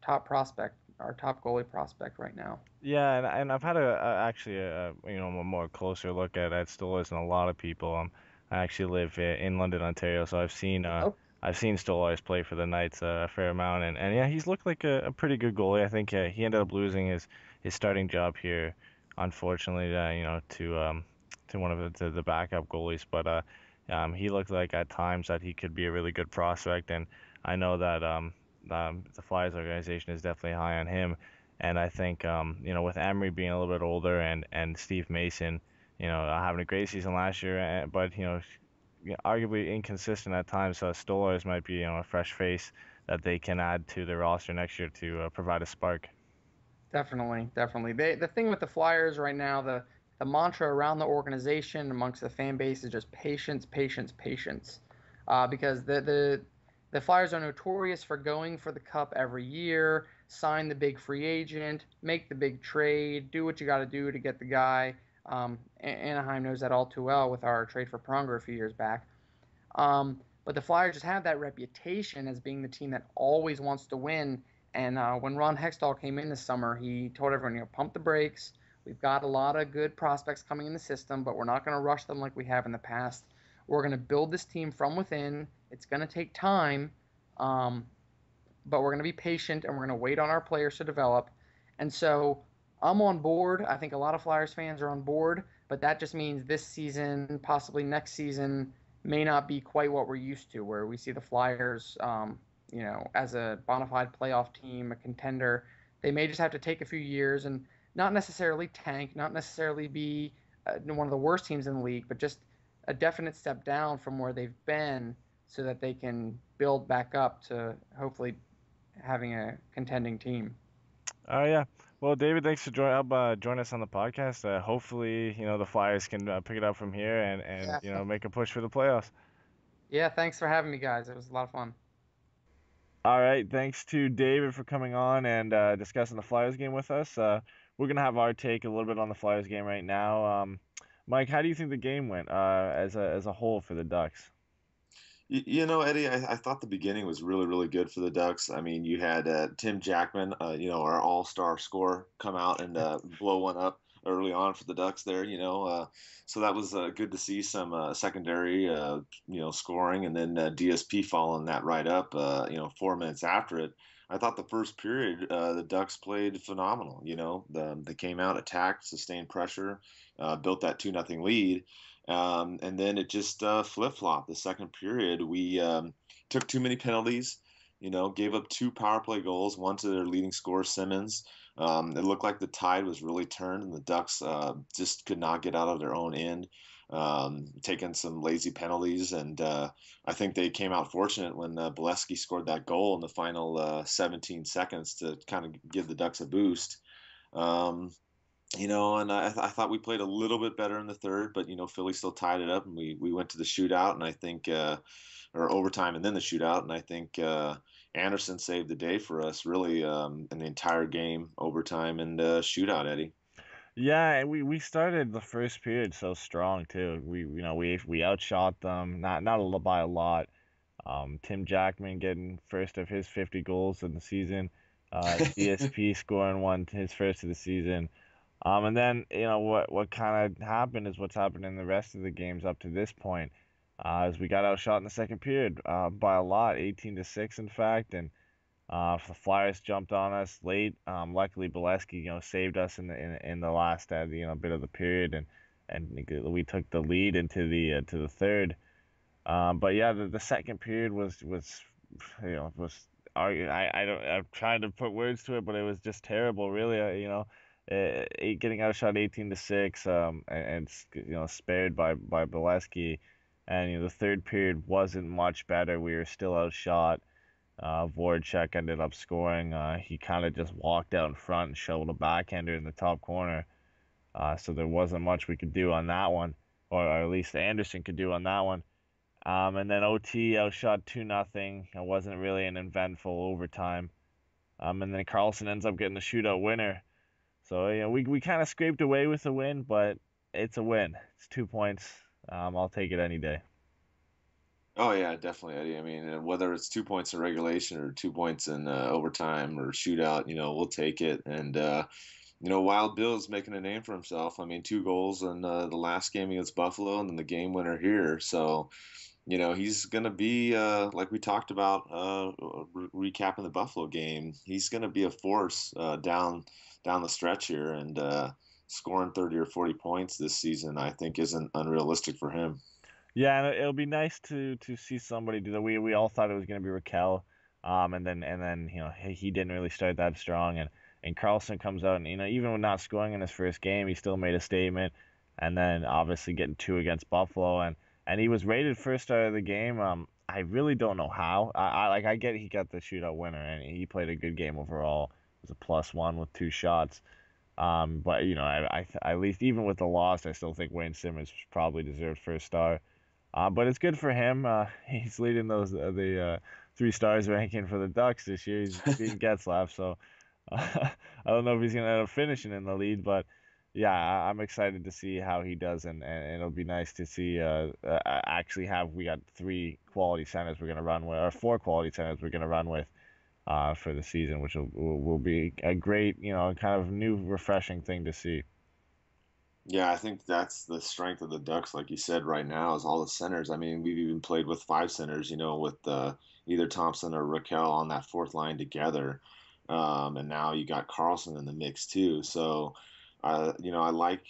top prospect, our top goalie prospect right now. Yeah, and I've had actually a more closer look at Stolarz than a lot of people. I actually live in London, Ontario, so I've seen Stolarz play for the Knights a fair amount, and yeah, he's looked like a pretty good goalie. I think he ended up losing his starting job here, unfortunately, to one of the backup goalies, but he looked like at times that he could be a really good prospect, and I know that the Flyers organization is definitely high on him, and I think with Emery being a little bit older and Steve Mason, having a great season last year, but arguably inconsistent at times, so Stolarz might be a fresh face that they can add to their roster next year to provide a spark. Definitely. The thing with the Flyers right now, the mantra around the organization amongst the fan base is just patience, because the Flyers are notorious for going for the cup every year, sign the big free agent, make the big trade, do what you got to do to get the guy, Anaheim knows that all too well with our trade for Pronger a few years back. But the Flyers just have that reputation as being the team that always wants to win. And when Ron Hextall came in this summer, he told everyone, pump the brakes. We've got a lot of good prospects coming in the system, but we're not going to rush them like we have in the past. We're going to build this team from within. It's going to take time, but we're going to be patient and we're going to wait on our players to develop. And so I'm on board. I think a lot of Flyers fans are on board, but that just means this season, possibly next season, may not be quite what we're used to, where we see the Flyers, as a bona fide playoff team, a contender. They may just have to take a few years and not necessarily tank, not necessarily be one of the worst teams in the league, but just a definite step down from where they've been so that they can build back up to hopefully having a contending team. Yeah. Well, David, thanks for joining us on the podcast. Hopefully, the Flyers can pick it up from here and make a push for the playoffs. Yeah, thanks for having me, guys. It was a lot of fun. All right, thanks to David for coming on and discussing the Flyers game with us. We're gonna have our take a little bit on the Flyers game right now. Mike, how do you think the game went as a whole for the Ducks? Eddie, I thought the beginning was really, really good for the Ducks. I mean, you had Tim Jackman, our all-star scorer, come out and blow one up early on for the Ducks there, so that was good to see some secondary, scoring, and then DSP following that right up, 4 minutes after it. I thought the first period, the Ducks played phenomenal. They came out, attacked, sustained pressure, built that 2-0 lead. And then it just flip-flopped. The second period, we took too many penalties, gave up 2 power play goals, one to their leading scorer, Simmons. It looked like the tide was really turned, and the Ducks just could not get out of their own end, taking some lazy penalties. And I think they came out fortunate when Bolesky scored that goal in the final 17 seconds to kind of give the Ducks a boost. And I thought we played a little bit better in the third, but, Philly still tied it up, and we went to the shootout, and I think, or overtime and then the shootout, and I think Andersen saved the day for us, really, in the entire game, overtime and shootout, Eddie. Yeah, and we started the first period so strong too. We outshot them, not by a lot. Tim Jackman getting first of his 50 goals in the season. DSP scoring his first of the season. And then, what kind of happened is what's happened in the rest of the games up to this point, as we got outshot in the second period by a lot, 18-6, in fact, and the Flyers jumped on us late. Luckily, Bolesky, saved us in the last bit of the period, and we took the lead into the third. But yeah, the second period was I'm trying to put words to it, but it was just terrible, really. Getting outshot 18-6, and spared by Bolesky, and the third period wasn't much better. We were still outshot. Voracek ended up scoring. He kind of just walked out in front and shoveled a backhander in the top corner. So there wasn't much we could do on that one, or at least Andersen could do on that one. And then OT outshot 2-0. It wasn't really an eventful overtime. And then Karlsson ends up getting the shootout winner. So, we kind of scraped away with the win, but it's a win. It's 2 points. I'll take it any day. Oh, yeah, definitely, Eddie. I mean, whether it's 2 points in regulation or 2 points in overtime or shootout, we'll take it. And, Wild Bill's making a name for himself. I mean, 2 goals in the last game against Buffalo and then the game winner here. So, he's going to be, like we talked about recapping the Buffalo game, he's going to be a force down the stretch here, and scoring 30 or 40 points this season, I think, isn't unrealistic for him. Yeah, and it'll be nice to see somebody do that. We all thought it was going to be Raquel, and then he didn't really start that strong, and Karlsson comes out and even when not scoring in his first game, he still made a statement, and then obviously getting 2 against Buffalo, and he was rated first out of the game. I really don't know how. I get he got the shootout winner and he played a good game overall. It was a +1 with 2 shots. But I at least even with the loss, I still think Wayne Simmons probably deserved first star. But it's good for him. He's leading the 3 stars ranking for the Ducks this year. He's beating Getzlaf, so I don't know if he's gonna end up finishing in the lead, but yeah, I'm excited to see how he does, and it'll be nice to see actually have we got 3 quality centers we're gonna run with, or 4 quality centers we're gonna run with for the season, which will be a great, kind of new, refreshing thing to see. Yeah, I think that's the strength of the Ducks, like you said, right now is all the centers. I mean, we've even played with 5 centers, with either Thompson or Raquel on that fourth line together, and now you got Karlsson in the mix too. So, I like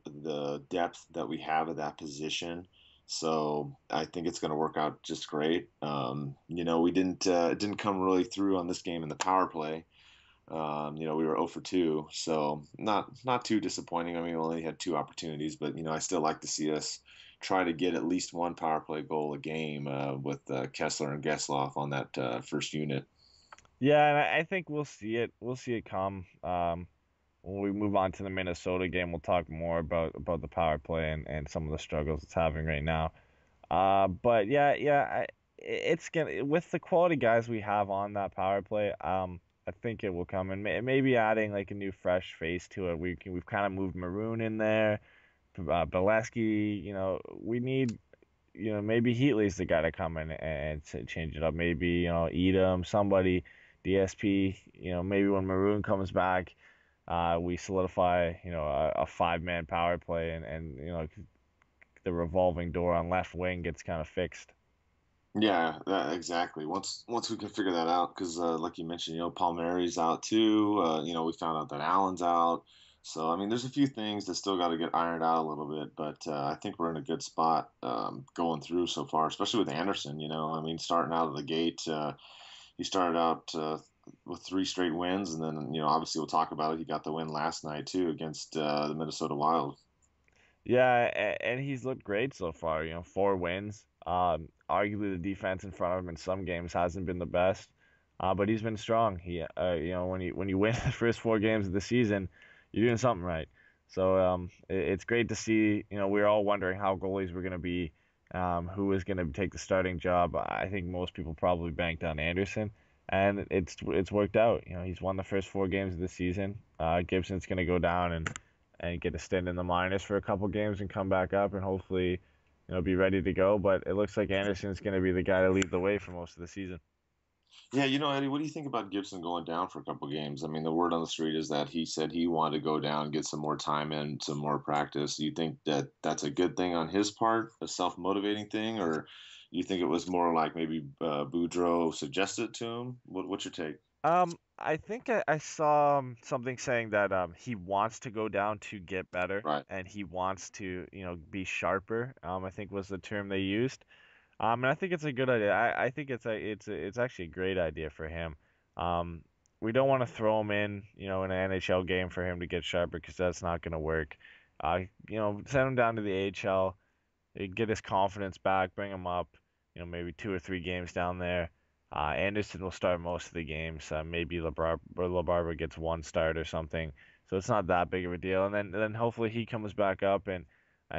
the depth that we have at that position. So I think it's going to work out just great. We didn't it didn't come really through on this game in the power play. We were 0 for 2, so not too disappointing. I mean, we only had 2 opportunities, but I still like to see us try to get at least one power play goal a game with Kesler and Getzlaf on that first unit. Yeah, and I think we'll see it. We'll see it come. When we move on to the Minnesota game, we'll talk more about the power play and some of the struggles it's having right now. But yeah, it's gonna with the quality guys we have on that power play. I think it will come, and maybe adding like a new fresh face to it. We've kind of moved Maroon in there, Beleskey. We need, maybe Heatley's the guy to come in and change it up. Maybe Edam, somebody, DSP. Maybe when Maroon comes back, we solidify a 5-man power play, and the revolving door on left wing gets kind of fixed. Yeah, exactly. Once we can figure that out, because like you mentioned, Palmieri's out too. We found out that Allen's out. So I mean, there's a few things that still got to get ironed out a little bit, but I think we're in a good spot going through so far, especially with Anderson. I mean, starting out of the gate, he started out with 3 straight wins, and then obviously we'll talk about it. He got the win last night too against the Minnesota Wild. Yeah, and he's looked great so far. 4 wins. Arguably the defense in front of him in some games hasn't been the best, but he's been strong. When you win the first 4 games of the season, you're doing something right. So it's great to see. We were all wondering how goalies were going to be, who was going to take the starting job. I think most people probably banked on Anderson, and it's worked out. He's won the first 4 games of the season. Gibson's going to go down and get a stint in the minors for a couple games and come back up and hopefully, be ready to go. But it looks like Anderson's going to be the guy to lead the way for most of the season. Yeah, Eddie, what do you think about Gibson going down for a couple games? I mean, the word on the street is that he said he wanted to go down, get some more time in, some more practice. Do you think that that's a good thing on his part, a self-motivating thing, or you think it was more like maybe Boudreau suggested to him? What's your take? I think I saw something saying that he wants to go down to get better Right. and he wants to, be sharper. I think was the term they used. And I think it's a good idea. I think it's actually a great idea for him. Um, we don't want to throw him in an NHL game for him to get sharper because that's not going to work. Send him down to the AHL, get his confidence back, bring him up. Maybe 2 or 3 games down there. Anderson will start most of the games. Maybe LaBarbera gets one start or something. So it's not that big of a deal. And then hopefully he comes back up and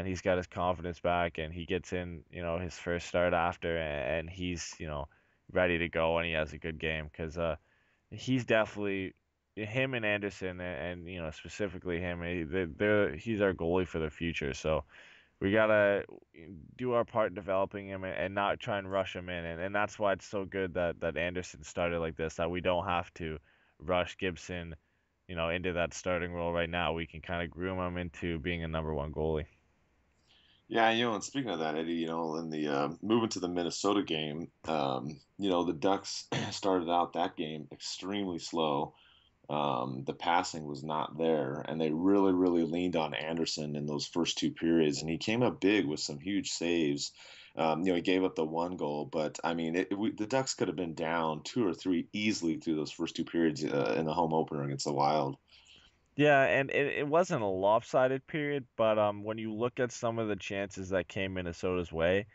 he's got his confidence back and he gets in, his first start after and he's, ready to go and he has a good game because he's definitely him and Anderson and specifically him. He's our goalie for the future. So we gotta do our part in developing him and not try and rush him in, and that's why it's so good that Anderson started like this. That we don't have to rush Gibson, into that starting role right now. We can kind of groom him into being a number 1 goalie. Yeah, and speaking of that, Eddie, in the moving to the Minnesota game, the Ducks started out that game extremely slow. The passing was not there, and they really, really leaned on Anderson in those first 2 periods, and he came up big with some huge saves. He gave up the 1 goal, but I mean, the Ducks could have been down 2 or 3 easily through those first 2 periods in the home opener against the Wild. Yeah, and it wasn't a lopsided period, but when you look at some of the chances that came Minnesota's way,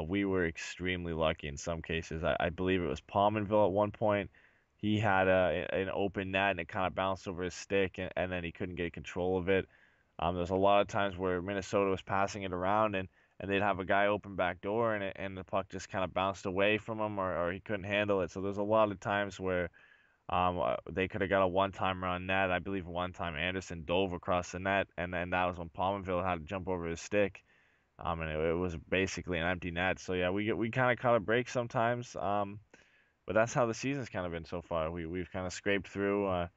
we were extremely lucky in some cases. I believe it was Palmenville at one point. He had an open net and it kind of bounced over his stick and then he couldn't get control of it. There's a lot of times where Minnesota was passing it around and they'd have a guy open back door and the puck just kind of bounced away from him or he couldn't handle it. So there's a lot of times where They could have got a one-timer on net. I believe one time Andersen dove across the net, and then that was when Palmerville had to jump over his stick. And it was basically an empty net. So yeah, we kind of caught a break sometimes. But that's how the season's kind of been so far. We've kind of scraped through.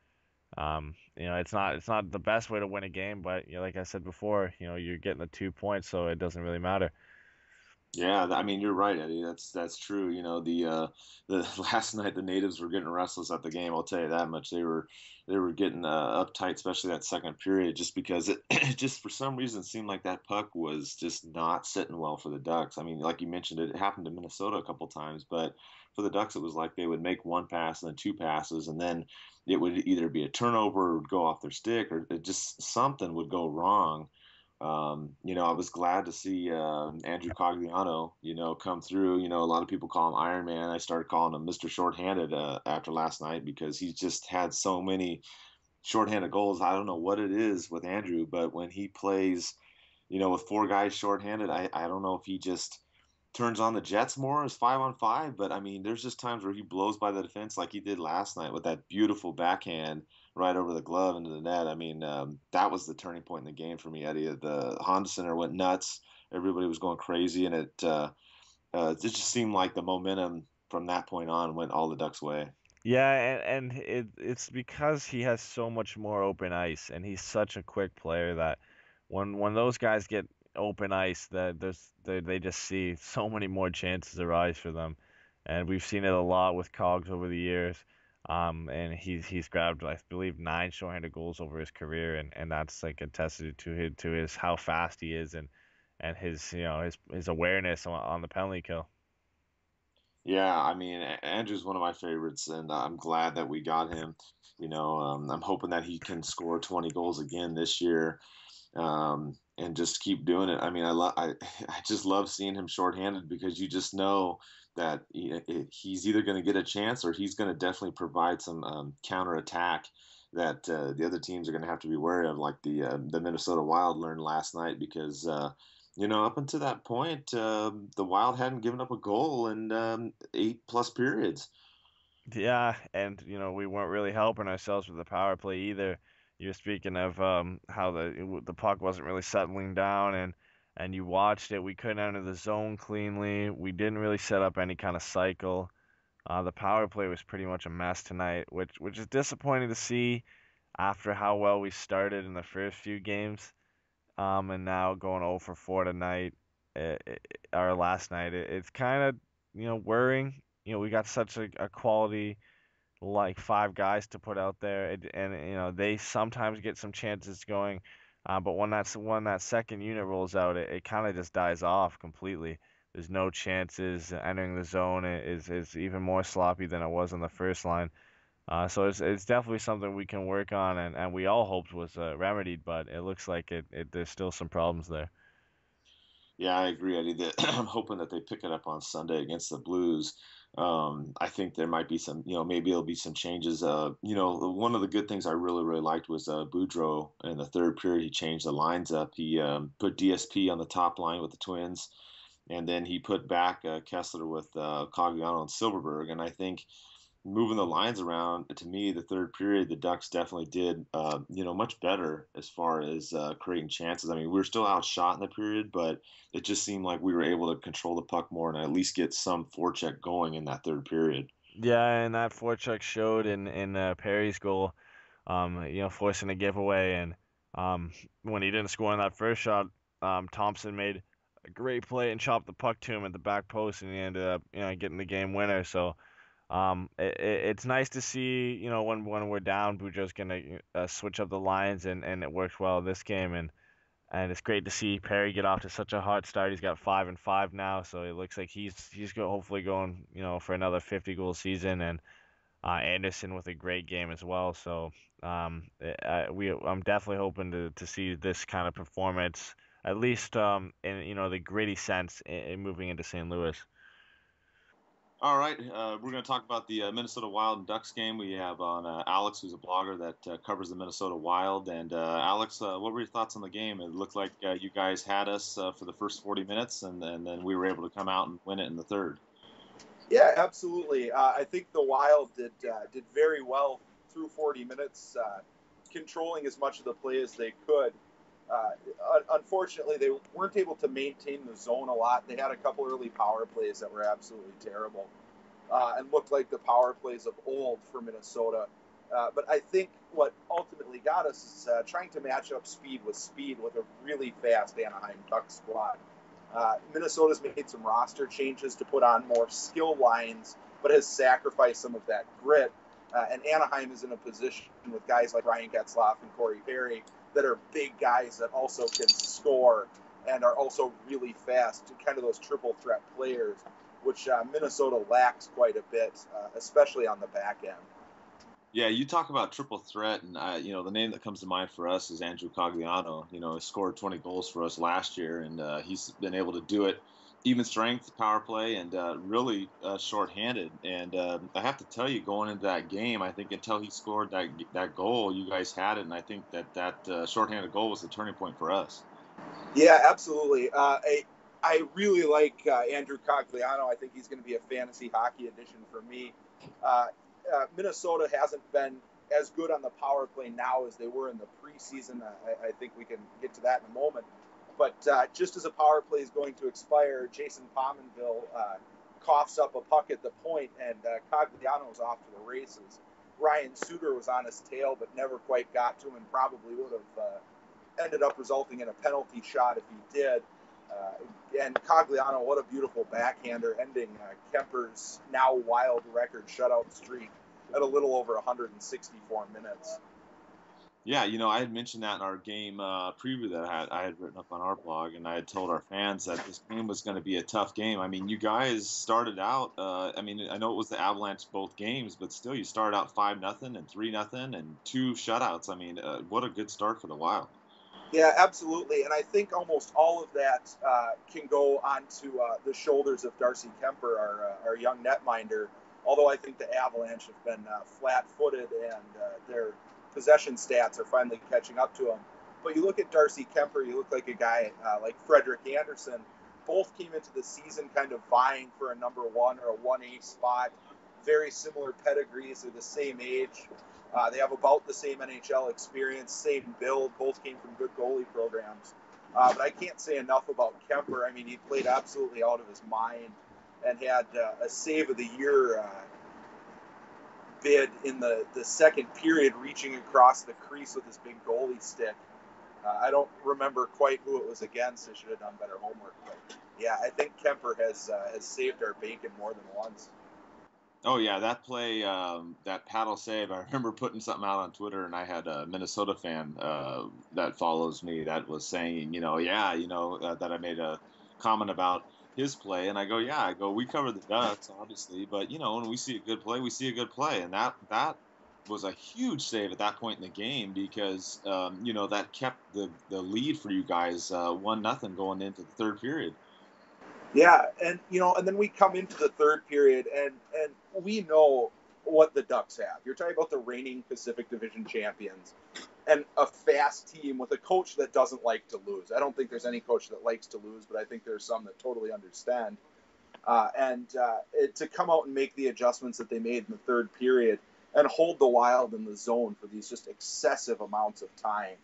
It's not the best way to win a game, but like I said before, you're getting the 2 points, so it doesn't really matter. Yeah, I mean, you're right, Eddie. That's true. The last night the natives were getting restless at the game. I'll tell you that much. They were getting uptight, especially that second period, just because it just for some reason seemed like that puck was just not sitting well for the Ducks. I mean, like you mentioned, it happened to Minnesota a couple times, but for the Ducks, it was like they would make one pass and then two passes, and then it would either be a turnover or would go off their stick, or it just something would go wrong. I was glad to see Andrew Cogliano, come through. A lot of people call him Iron Man. I started calling him Mr. Shorthanded after last night because he just had so many shorthanded goals. I don't know what it is with Andrew, but when he plays, with four guys shorthanded, I don't know if he just turns on the Jets more as 5-on-5. But I mean, there's just times where he blows by the defense like he did last night with that beautiful backhand right over the glove into the net. I mean, that was the turning point in the game for me, Eddie. The Honda Center went nuts. Everybody was going crazy, and it just seemed like the momentum from that point on went all the Ducks' way. Yeah, and it's because he has so much more open ice, and he's such a quick player that when those guys get open ice, they just see so many more chances arise for them, and we've seen it a lot with Cogs over the years. And he's grabbed, I believe, 9 shorthanded goals over his career, and that's like attested to his how fast he is and his his awareness on the penalty kill. Yeah, I mean, Andrew's one of my favorites, and I'm glad that we got him. I'm hoping that he can score 20 goals again this year, and just keep doing it. I mean, I just love seeing him shorthanded because you just know that he's either going to get a chance or he's going to definitely provide some counter attack that the other teams are going to have to be wary of, like the Minnesota Wild learned last night because. Up until that point, the Wild hadn't given up a goal in 8+ periods. Yeah, and we weren't really helping ourselves with the power play either. You're speaking of how the puck wasn't really settling down, and you watched it. We couldn't enter the zone cleanly. We didn't really set up any kind of cycle. The power play was pretty much a mess tonight, which is disappointing to see after how well we started in the first few games. And now going 0 for 4 tonight, or last night, it's kind of worrying. We got such a quality like 5 guys to put out there, and they sometimes get some chances going, but when that second unit rolls out, it kind of just dies off completely. There's no chances. Entering the zone is even more sloppy than it was on the first line. So it's definitely something we can work on, and we all hoped was remedied, but it looks like there's still some problems there. Yeah, I agree, Eddie. I'm hoping that they pick it up on Sunday against the Blues. I think there might be some, maybe there'll be some changes. One of the good things I really, really liked was Boudreau in the third period. He changed the lines up. He put DSP on the top line with the Twins, and then he put back Kesler with Cogliano and Silverberg. And I think moving the lines around, to me, the third period, the Ducks definitely did, much better as far as creating chances. I mean, we were still outshot in the period, but it just seemed like we were able to control the puck more and at least get some forecheck going in that third period. Yeah, and that forecheck showed in Perry's goal, forcing a giveaway, and when he didn't score on that first shot, Thompson made a great play and chopped the puck to him at the back post, and he ended up, getting the game winner. So. It's nice to see, when we're down, Bujo's gonna switch up the lines, and it worked well this game, and it's great to see Perry get off to such a hot start. He's got 5-5 now, so it looks like he's hopefully going, for another 50-goal season, and Andersen with a great game as well. So I'm definitely hoping to see this kind of performance, at least in the gritty sense, in moving into St. Louis. All right, we're going to talk about the Minnesota Wild and Ducks game. We have on Alex, who's a blogger that covers the Minnesota Wild. And Alex, what were your thoughts on the game? It looked like you guys had us for the first 40 minutes, and then we were able to come out and win it in the third. Yeah, absolutely. I think the Wild did very well through 40 minutes, controlling as much of the play as they could. Uh, Unfortunately, they weren't able to maintain the zone a lot. They had a couple early power plays that were absolutely terrible and looked like the power plays of old for Minnesota. But I think what ultimately got us is trying to match up speed with a really fast Anaheim Ducks squad. Minnesota's made some roster changes to put on more skill lines, but has sacrificed some of that grit. And Anaheim is in a position with guys like Ryan Getzlaf and Corey Perry that are big guys that also can score and are also really fast, kind of those triple threat players, which Minnesota lacks quite a bit, especially on the back end. Yeah, you talk about triple threat, and the name that comes to mind for us is Andrew Cogliano. He scored 20 goals for us last year, and he's been able to do it even strength, power play, and really shorthanded. And I have to tell you, going into that game, I think until he scored that goal, you guys had it, and I think that shorthanded goal was the turning point for us. Yeah, absolutely. I really like Andrew Cogliano. I think he's going to be a fantasy hockey addition for me. Minnesota hasn't been as good on the power play now as they were in the preseason. I think we can get to that in a moment. But just as a power play is going to expire, Jason Pominville coughs up a puck at the point, and Cogliano's off to the races. Ryan Suter was on his tail, but never quite got to him, and probably would have ended up resulting in a penalty shot if he did. And Cogliano, what a beautiful backhander, ending Kemper's now wild record shutout streak at a little over 164 minutes. Yeah, I had mentioned that in our game preview that I had written up on our blog, and I had told our fans that this game was going to be a tough game. I mean, you guys started out. I know it was the Avalanche both games, but still, you started out 5-0 and 3-0 and 2 shutouts. I mean, what a good start for the Wild. Yeah, absolutely. And I think almost all of that can go onto the shoulders of Darcy Kemper, our young netminder. Although I think the Avalanche have been flat-footed and their possession stats are finally catching up to them. But you look at Darcy Kemper, you look like a guy like Frederik Andersen. Both came into the season kind of vying for a number one or a 1A spot. Very similar pedigrees. They're the same age. They have about the same NHL experience, same build. Both came from good goalie programs. But I can't say enough about Kemper. I mean, he played absolutely out of his mind and had a save of the year bid in the second period, reaching across the crease with his big goalie stick. I don't remember quite who it was against. I should have done better homework. But yeah, I think Kemper has saved our bacon more than once. Oh yeah, that play, that paddle save. I remember putting something out on Twitter, and I had a Minnesota fan that follows me that was saying, that I made a comment about his play, and I go, we cover the Ducks, obviously, but when we see a good play, we see a good play, and that was a huge save at that point in the game because that kept the lead for you guys 1-0 going into the third period. Yeah, and then we come into the third period, and we know what the Ducks have. You're talking about the reigning Pacific Division champions and a fast team with a coach that doesn't like to lose. I don't think there's any coach that likes to lose, but I think there's some that totally understand. To come out and make the adjustments that they made in the third period and hold the Wild in the zone for these just excessive amounts of time,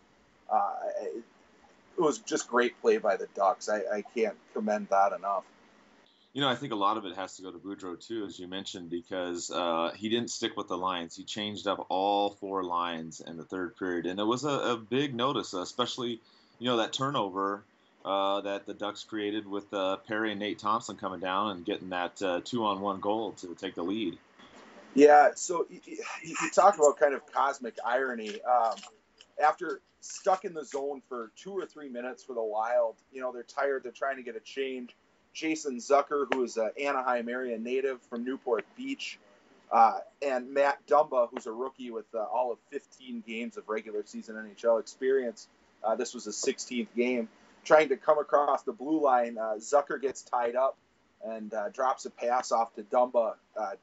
it was just great play by the Ducks. I can't commend that enough. I think a lot of it has to go to Boudreau, too, as you mentioned, because he didn't stick with the lines. He changed up all 4 lines in the third period, and it was a big notice, especially, that turnover that the Ducks created with Perry and Nate Thompson coming down and getting that 2-on-1 goal to take the lead. Yeah, so you talk about kind of cosmic irony. After stuck in the zone for 2 or 3 minutes for the Wild, they're tired, they're trying to get a change. Jason Zucker, who is an Anaheim area native from Newport Beach, and Matt Dumba, who's a rookie with all of 15 games of regular season NHL experience. This was his 16th game. Trying to come across the blue line, Zucker gets tied up and drops a pass off to Dumba.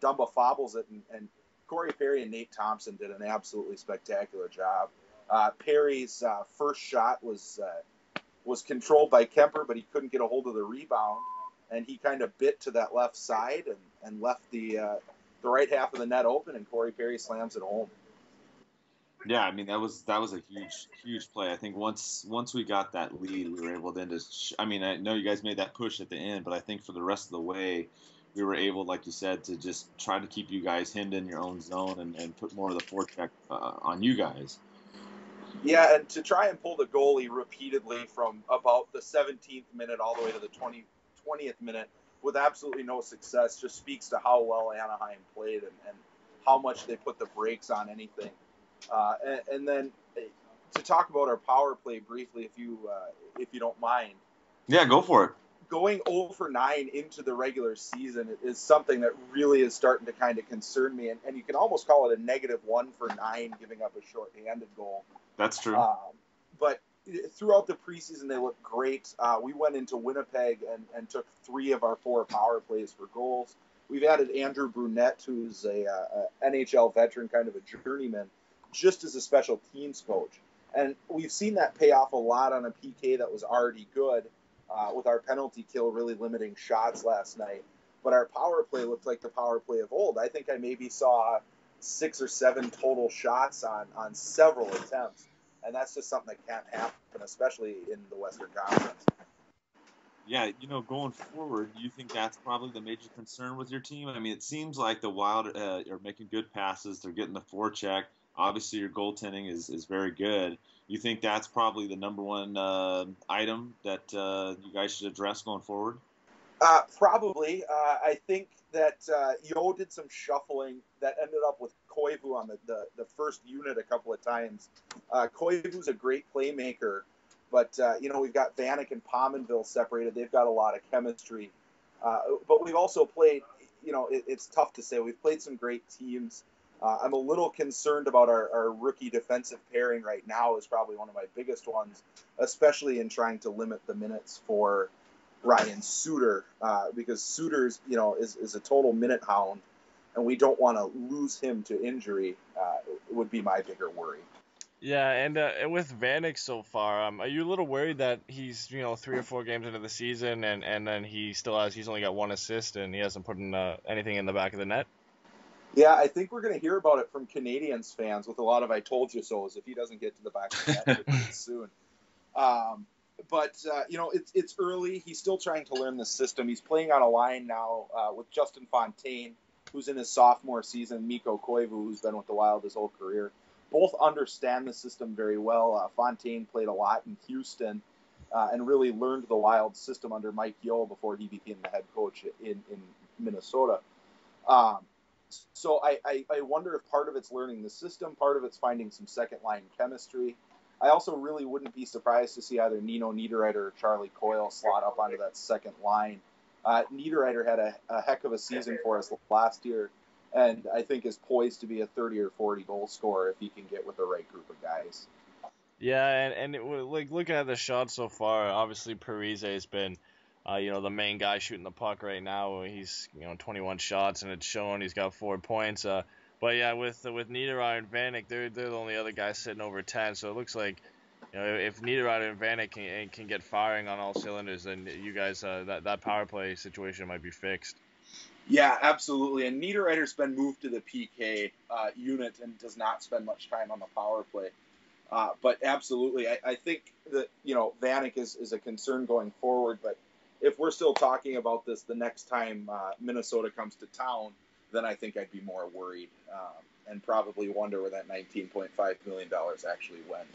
Dumba fobbles it, and Corey Perry and Nate Thompson did an absolutely spectacular job. Perry's first shot was controlled by Kemper, but he couldn't get a hold of the rebound, and he kind of bit to that left side, and and left the right half of the net open, and Corey Perry slams it home. Yeah, I mean that was a huge play. I think once we got that lead, we were able then to. I mean, I know you guys made that push at the end, but I think for the rest of the way, we were able, like you said, to just try to keep you guys hemmed in your own zone and put more of the forecheck on you guys. Yeah, and to try and pull the goalie repeatedly from about the 17th minute all the way to the 20th minute with absolutely no success just speaks to how well Anaheim played and how much they put the brakes on anything. And then to talk about our power play briefly, if you don't mind. Yeah, go for it. Going 0 for 9 into the regular season is something that really is starting to kind of concern me, and you can almost call it a -1 for 9, giving up a shorthanded goal. That's true. But throughout the preseason, they looked great. We went into Winnipeg and took 3 of our 4 power plays for goals. We've added Andrew Brunette, who's a NHL veteran, kind of a journeyman, just as a special teams coach. And we've seen that pay off a lot on a PK that was already good, with our penalty kill really limiting shots last night. But our power play looked like the power play of old. I think I maybe saw 6 or 7 total shots on several attempts. And that's just something that can't happen, especially in the Western Conference. Yeah, going forward, do you think that's probably the major concern with your team? I mean, it seems like the Wild are making good passes. They're getting the forecheck. Obviously, your goaltending is very good. You think that's probably the number one item that you guys should address going forward? Probably. I think that Yo did some shuffling that ended up with Koivu on the first unit a couple of times. Koivu's a great playmaker, but we've got Vanek and Pominville separated. They've got a lot of chemistry. But we've also played, it's tough to say. We've played some great teams. I'm a little concerned about our rookie defensive pairing right now is probably one of my biggest ones, especially in trying to limit the minutes for Ryan Suter, because Suter's, is a total minute hound, and we don't want to lose him to injury, would be my bigger worry. Yeah, and with Vanek so far, are you a little worried that he's 3 or 4 games into the season and then he's only got 1 assist and he hasn't put in anything in the back of the net? Yeah, I think we're going to hear about it from Canadiens fans with a lot of "I told you so"s if he doesn't get to the back of the net pretty soon. But it's early. He's still trying to learn the system. He's playing on a line now with Justin Fontaine, who's in his sophomore season, Mikko Koivu, who's been with the Wild his whole career. Both understand the system very well. Fontaine played a lot in Houston and really learned the Wild system under Mike Yeo before he became the head coach in Minnesota. So I wonder if part of it's learning the system, part of it's finding some second-line chemistry. I also really wouldn't be surprised to see either Nino Niederreiter or Charlie Coyle slot up onto that second line. Niederreiter had a heck of a season for us last year, and I think is poised to be a 30 or 40 goal scorer if he can get with the right group of guys. Yeah, and like looking at the shots so far, obviously Parise has been, the main guy shooting the puck right now. He's 21 shots and it's shown. He's got 4 points. But yeah, with Niederreiter and Vanek, they're the only other guys sitting over 10. So it looks like, if Niederreiter and Vanek can get firing on all cylinders, then you guys that power play situation might be fixed. Yeah, absolutely. And Niederreiter's been moved to the PK unit and does not spend much time on the power play. But absolutely, I think that Vanek is a concern going forward. But if we're still talking about this the next time Minnesota comes to town, then I think I'd be more worried and probably wonder where that $19.5 million actually went.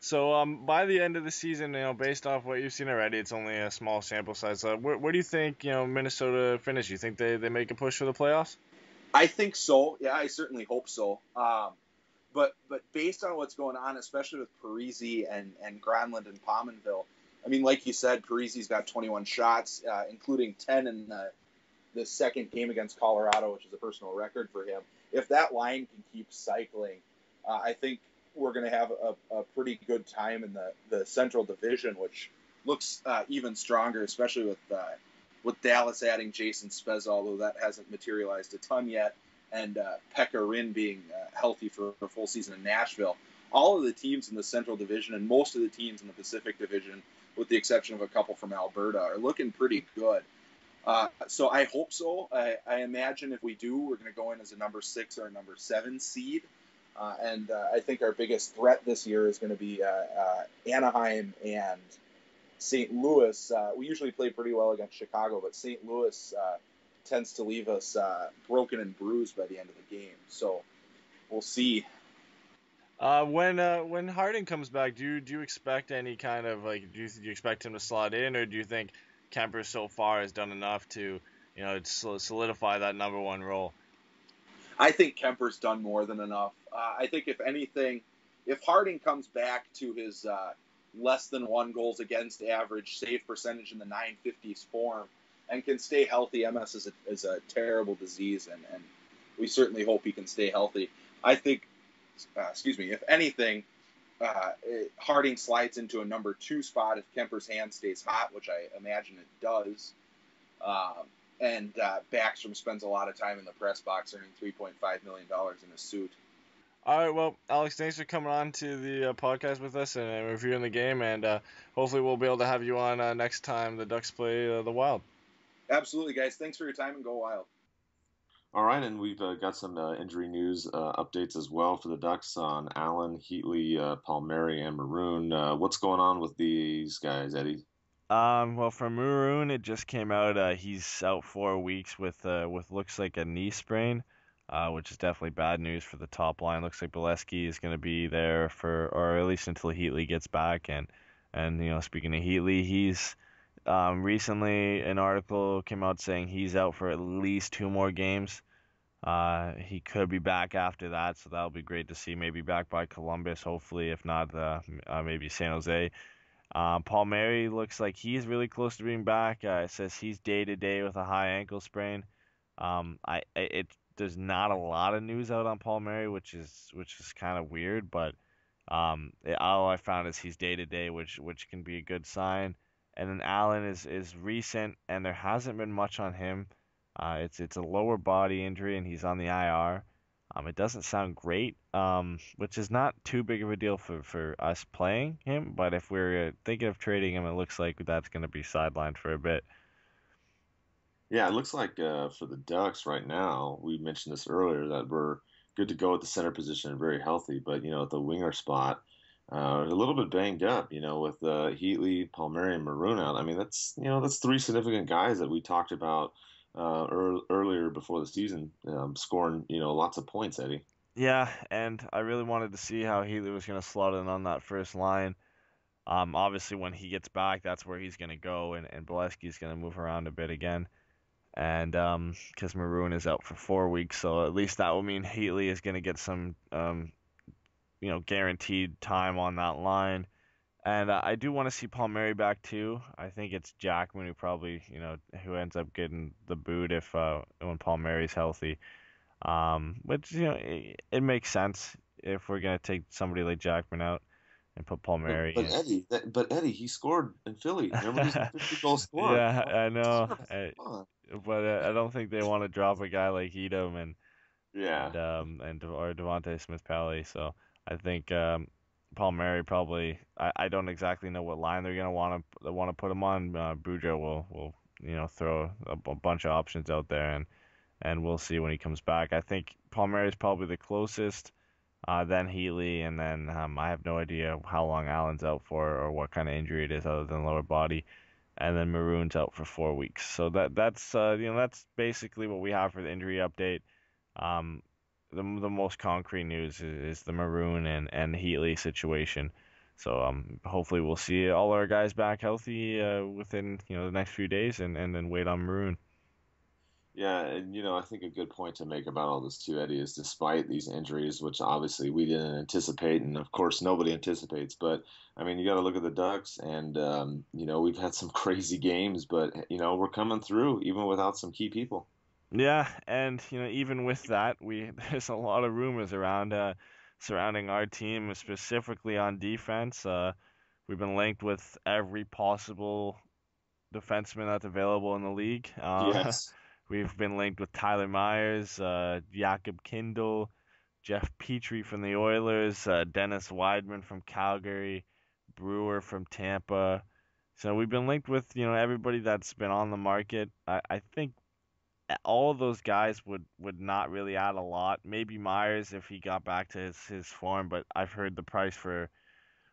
So by the end of the season, based off what you've seen already, it's only a small sample size. Where do you think Minnesota finish? You think they make a push for the playoffs? I think so. Yeah, I certainly hope so. But based on what's going on, especially with Parise and Granlund and Pominville, I mean, like you said, Parise's got 21 shots, including 10 in the second game against Colorado, which is a personal record for him. If that line can keep cycling, I think we're going to have a pretty good time in the Central Division, which looks even stronger, especially with Dallas adding Jason Spezza, although that hasn't materialized a ton yet, and Pekka Rinne being healthy for a full season in Nashville. All of the teams in the Central Division and most of the teams in the Pacific Division, with the exception of a couple from Alberta, are looking pretty good. So I hope so. I imagine if we do, we're going to go in as a number 6 or a number 7 seed. And I think our biggest threat this year is going to be Anaheim and St. Louis. We usually play pretty well against Chicago, but St. Louis tends to leave us broken and bruised by the end of the game. So we'll see. When Harden comes back, do you expect any kind of like do you expect him to slot in, or do you think Kemper so far has done enough to solidify that number 1 role? I think Kemper's done more than enough. I think if anything, if Harding comes back to his less than 1 goals against average, save percentage in the 950s form, and can stay healthy, MS is a terrible disease, and we certainly hope he can stay healthy. I think, if anything, Harding slides into a number 2 spot if Kemper's hand stays hot, which I imagine it does. And Backstrom spends a lot of time in the press box earning $3.5 million in a suit. All right, well, Alex, thanks for coming on to the podcast with us and reviewing the game, and hopefully we'll be able to have you on next time the Ducks play the Wild. Absolutely, guys. Thanks for your time, and go Wild. All right, and we've got some injury news updates as well for the Ducks on Allen, Heatley, Palmieri, and Maroon. What's going on with these guys, Eddie? Well, for Maroon, it just came out he's out 4 weeks with looks like a knee sprain, which is definitely bad news for the top line. Looks like Bolesky is going to be there or at least until Heatley gets back. And speaking of Heatley, he's recently an article came out saying he's out for at least 2 more games. He could be back after that, so that'll be great to see. Maybe back by Columbus, hopefully. If not, maybe San Jose. Palmieri looks like he's really close to being back. It says he's day to day with a high ankle sprain. There's not a lot of news out on Palmieri, which is kind of weird, but all I found is he's day to day, which can be a good sign. And then Allen is recent, and there hasn't been much on him. It's a lower body injury, and he's on the IR. It doesn't sound great, which is not too big of a deal for us playing him. But if we're thinking of trading him, it looks like that's going to be sidelined for a bit. Yeah, it looks like for the Ducks right now, we mentioned this earlier, that we're good to go at the center position and very healthy. But, at the winger spot, a little bit banged up, with Heatley, Palmieri, and Maroon out. I mean, that's 3 significant guys that we talked about earlier before the season, scoring lots of points, Eddie. Yeah, and I really wanted to see how Heatley was going to slot in on that first line. Obviously, when he gets back, that's where he's going to go, and Bolesky's going to move around a bit again. And because Maroon is out for 4 weeks, so at least that will mean Heatley is going to get some guaranteed time on that line. And I do want to see Palmieri back too. I think it's Jackman who probably, who ends up getting the boot if when Palmieri's healthy. Which it makes sense if we're gonna take somebody like Jackman out and put Palmieri in. But Eddie, he scored in Philly. Remember, he's a 50-goal scorer. Yeah, I know. But I don't think they want to drop a guy like Edom and or Devontae Smith-Pelly. So I think Palmieri probably. I don't exactly know what line they're gonna want to put him on. Boudreaux will throw a bunch of options out there, and we'll see when he comes back. I think Palmieri is probably the closest. Then Heatley, and then I have no idea how long Allen's out for or what kind of injury it is other than lower body, and then Maroon's out for 4 weeks. So that's basically what we have for the injury update. The most concrete news is the Maroon and Heatley situation. So hopefully we'll see all our guys back healthy within the next few days, and then wait on Maroon. Yeah, and I think a good point to make about all this too, Eddie, is despite these injuries, which obviously we didn't anticipate, and of course nobody anticipates, but I mean, you got to look at the Ducks, and we've had some crazy games, but we're coming through even without some key people. Yeah, and even with that, there's a lot of rumors around surrounding our team, specifically on defense. We've been linked with every possible defenseman that's available in the league. Yes. We've been linked with Tyler Myers, Jakob Kindl, Jeff Petrie from the Oilers, Dennis Weidman from Calgary, Brewer from Tampa, So we've been linked with, everybody that's been on the market. I think all of those guys would not really add a lot. Maybe Myers if he got back to his form, but I've heard the price for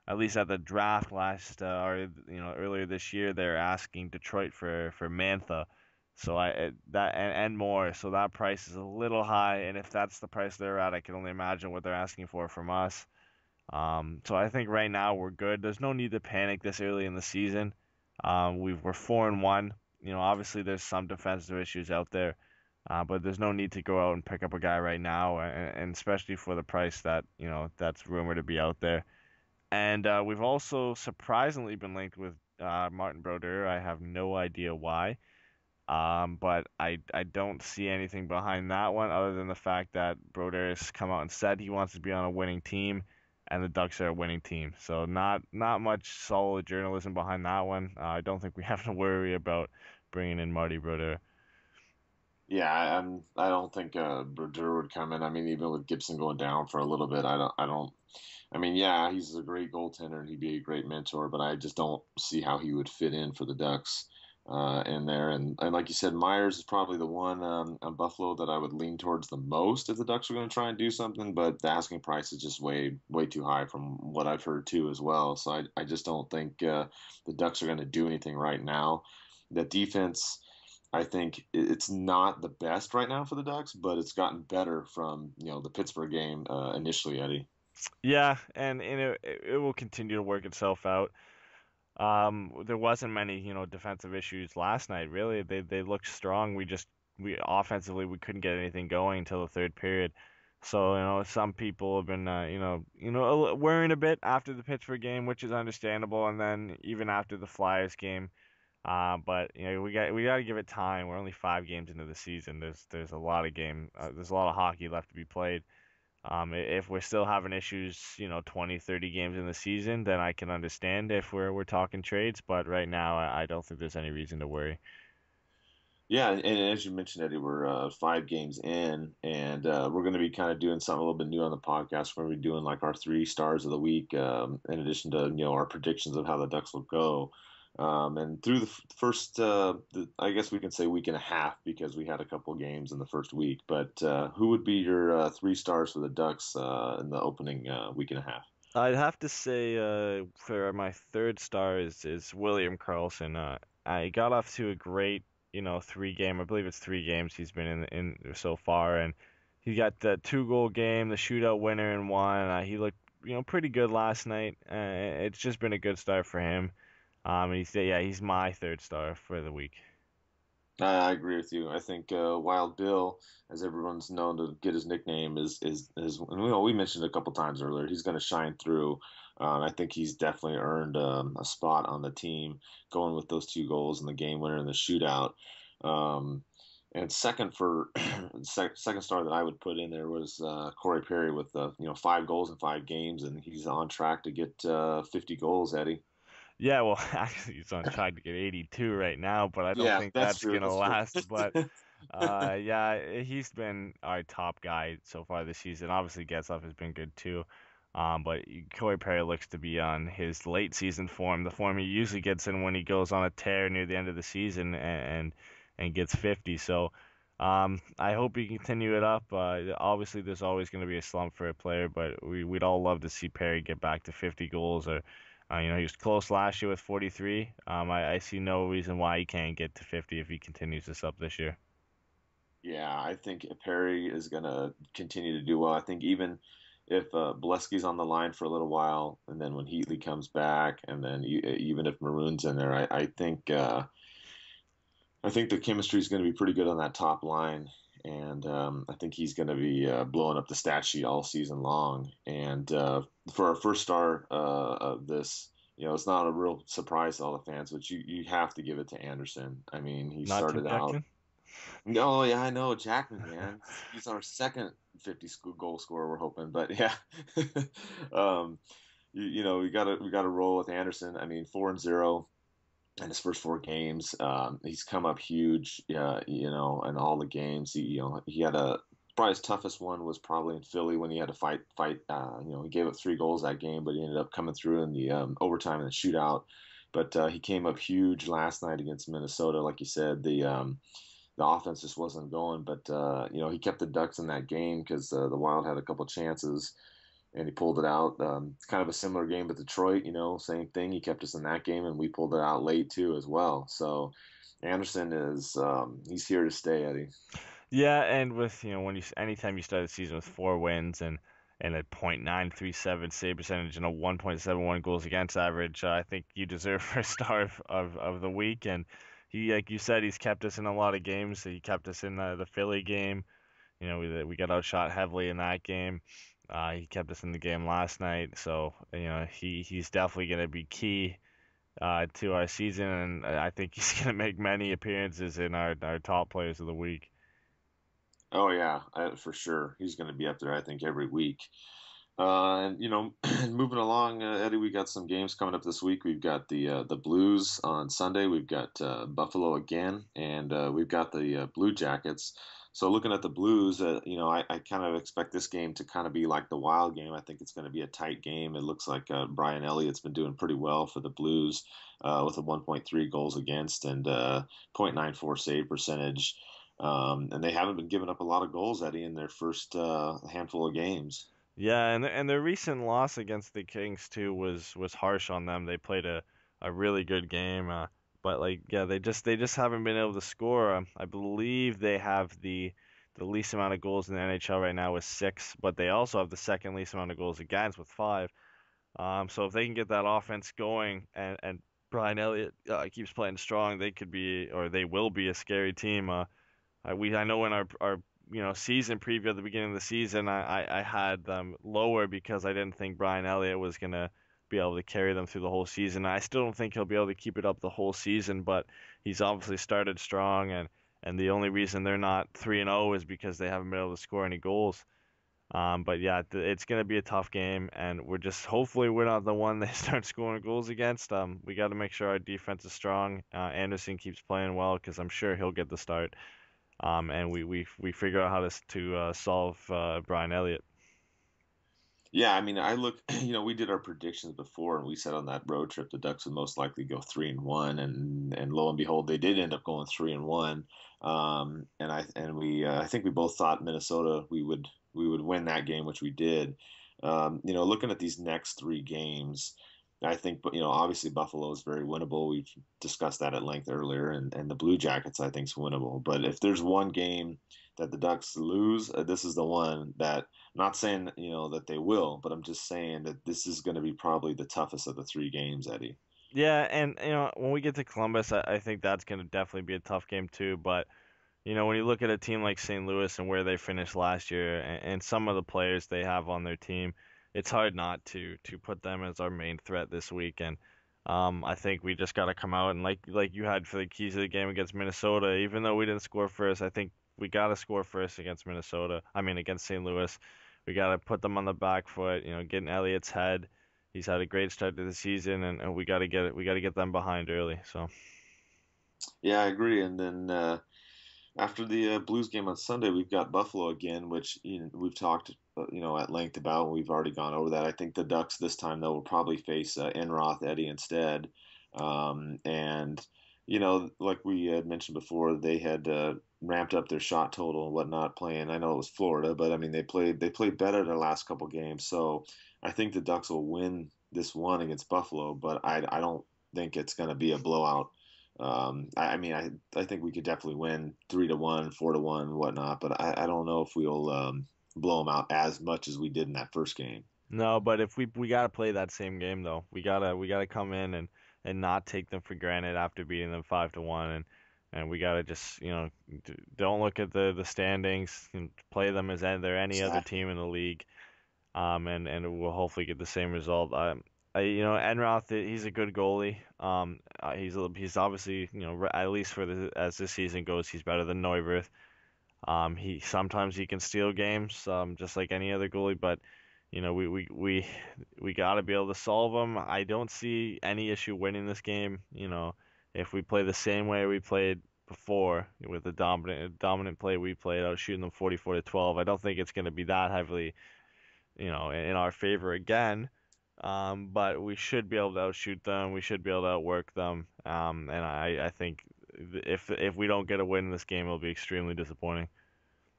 at least at the draft last or earlier this year they're asking Detroit for Mantha. So that and more. So that price is a little high, and if that's the price they're at, I can only imagine what they're asking for from us. So I think right now we're good. There's no need to panic this early in the season. We're 4-1. Obviously there's some defensive issues out there, but there's no need to go out and pick up a guy right now, and especially for the price that that's rumored to be out there. And we've also surprisingly been linked with Martin Brodeur. I have no idea why, but I don't see anything behind that one other than the fact that Brodeur has come out and said he wants to be on a winning team, and the Ducks are a winning team. So not much solid journalism behind that one. I don't think we have to worry about bringing in Marty Brodeur. Yeah, I don't think Brodeur would come in. I mean, even with Gibson going down for a little bit, I don't. I mean, yeah, he's a great goaltender and he'd be a great mentor, but I just don't see how he would fit in for the Ducks in there. And like you said, Myers is probably the one on Buffalo that I would lean towards the most if the Ducks were going to try and do something. But the asking price is just way too high from what I've heard too as well. So I just don't think the Ducks are going to do anything right now. The defense. I think it's not the best right now for the Ducks, but it's gotten better from the Pittsburgh game initially, Eddie. Yeah, and it will continue to work itself out. There wasn't many defensive issues last night. Really, they looked strong. We offensively we couldn't get anything going until the third period. So some people have been worrying a bit after the Pittsburgh game, which is understandable, and then even after the Flyers game. But we got to give it time. We're only 5 games into the season. There's a lot of there's a lot of hockey left to be played. If we're still having issues, 20, 30 games in the season, then I can understand if we're talking trades. But right now, I don't think there's any reason to worry. Yeah, and as you mentioned, Eddie, we're 5 games in, and we're going to be kind of doing something a little bit new on the podcast. We're going to be doing like our 3 stars of the week, in addition to our predictions of how the Ducks will go. And through the first, I guess we can say week and a half because we had a couple of games in the first week. But who would be your 3 stars for the Ducks in the opening week and a half? I'd have to say for my 3rd star is William Karlsson. I got off to a great 3-game. I believe it's 3 games he's been in so far, and he got the 2-goal game, the shootout winner in one. He looked pretty good last night. It's just been a good start for him. And he's my 3rd star for the week. I agree with you. I think Wild Bill, as everyone's known to get his nickname, is we mentioned a couple times earlier. He's going to shine through. I think he's definitely earned a spot on the team, going with those 2 goals and the game winner in the shootout. And second second star that I would put in there was Corey Perry with 5 goals in 5 games, and he's on track to get 50 goals, Eddie. Yeah, well, actually, he's on track to get 82 right now, but I don't think that's going to last. But yeah, he's been our top guy so far this season. Obviously, Getzlaf has been good too. But Corey Perry looks to be on his late season form, the form he usually gets in when he goes on a tear near the end of the season and gets 50. So I hope he can continue it up. Obviously, there's always going to be a slump for a player, but we'd all love to see Perry get back to 50 goals or. He was close last year with 43. I see no reason why he can't get to 50 if he continues this up this year. Yeah, I think Perry is going to continue to do well. I think even if Bolesky's on the line for a little while, and then when Heatley comes back, and then even if Maroon's in there, I think the chemistry is going to be pretty good on that top line. And I think he's going to be blowing up the stat sheet all season long. And for our first star of this, it's not a real surprise to all the fans, but you have to give it to Andersen. I mean, he not started out. No, yeah, I know Jackman, man. He's our second 50 goal scorer. We're hoping, but yeah, we got to roll with Andersen. I mean, 4-0. In his first 4 games, he's come up huge, in all the games. He had probably his toughest one was probably in Philly when he had to fight. He gave up 3 goals that game, but he ended up coming through in the overtime and the shootout. But he came up huge last night against Minnesota. Like you said, the offense just wasn't going. But he kept the Ducks in that game because the Wild had a couple chances and he pulled it out. It's kind of a similar game with Detroit. Same thing. He kept us in that game, and we pulled it out late too as well. So Andersen is he's here to stay, Eddie. Yeah, and with anytime you start a season with 4 wins and a .937 save percentage and a 1.71 goals against average, I think you deserve first star of the week. And he, like you said, he's kept us in a lot of games. He kept us in the Philly game. We got outshot heavily in that game. He kept us in the game last night, so he's definitely going to be key to our season, and I think he's going to make many appearances in our top players of the week. Oh yeah, for sure. He's going to be up there, I think, every week. And moving along, Eddie, we got some games coming up this week. We've got the Blues on Sunday. We've got Buffalo again, and we've got the Blue Jackets. So looking at the Blues, I kind of expect this game to kind of be like the Wild game. I think it's going to be a tight game. It looks like Brian Elliott's been doing pretty well for the Blues with a 1.3 goals against and .94 save percentage. And they haven't been giving up a lot of goals, Eddie, in their first handful of games. Yeah, and their recent loss against the Kings too was harsh on them. They played a really good game, but they just haven't been able to score. I believe they have the least amount of goals in the NHL right now with 6, but they also have the second least amount of goals against with 5. So if they can get that offense going and Brian Elliott keeps playing strong, they will be a scary team. I know in our season preview at the beginning of the season, I had them lower because I didn't think Brian Elliott was going to be able to carry them through the whole season. I still don't think he'll be able to keep it up the whole season, but he's obviously started strong, and the only reason they're not 3-0 is because they haven't been able to score any goals. But yeah, it's going to be a tough game, and hopefully we're not the one they start scoring goals against. We got to make sure our defense is strong. Andersen keeps playing well because I'm sure he'll get the start. And we figure out how to solve Brian Elliott. Yeah, I mean, I look, we did our predictions before, and we said on that road trip the Ducks would most likely go 3-1, and lo and behold, they did end up going 3-1. I think we both thought Minnesota we would win that game, which we did. Looking at these next 3 games, I think, obviously Buffalo is very winnable. We've discussed that at length earlier, and the Blue Jackets I think is winnable. But if there's one game that the Ducks lose, this is the one that. I'm not saying that they will, but I'm just saying that this is going to be probably the toughest of the 3 games, Eddie. Yeah, and when we get to Columbus, I think that's going to definitely be a tough game too. But when you look at a team like St. Louis and where they finished last year, and some of the players they have on their team, it's hard not to put them as our main threat this week. And I think we just got to come out and like you had for the keys of the game against Minnesota. Even though we didn't score first, I think we got to score first against against St. Louis. We got to put them on the back foot, get in Elliott's head. He's had a great start to the season, and we got to get them behind early. So. Yeah, I agree. And then after the Blues game on Sunday, we've got Buffalo again, which we've talked at length about. We've already gone over that. I think the Ducks this time though will probably face Enroth Eddie instead, and like we had mentioned before, they had ramped up their shot total and whatnot playing. I know it was Florida, but I mean they played better their last couple games. So I think the Ducks will win this one against Buffalo, but I don't think it's going to be a blowout. I think we could definitely win 3-1, 4-1, whatnot, but I don't know if we'll blow them out as much as we did in that first game. No, but if we gotta play that same game though, we gotta come in and not take them for granted after beating them 5-1, and we gotta just don't look at the standings and play them as they're any other team in the league, and we'll hopefully get the same result. Enroth, he's a good goalie. He's obviously at least as this season goes, he's better than Neuwirth. He sometimes he can steal games, just like any other goalie, but we got to be able to solve them. I don't see any issue winning this game. If we play the same way we played before with the dominant play we played, out shooting them 44-12. I don't think it's going to be that heavily, in our favor again. But we should be able to outshoot them. We should be able to outwork them. And I think if we don't get a win in this game, it'll be extremely disappointing.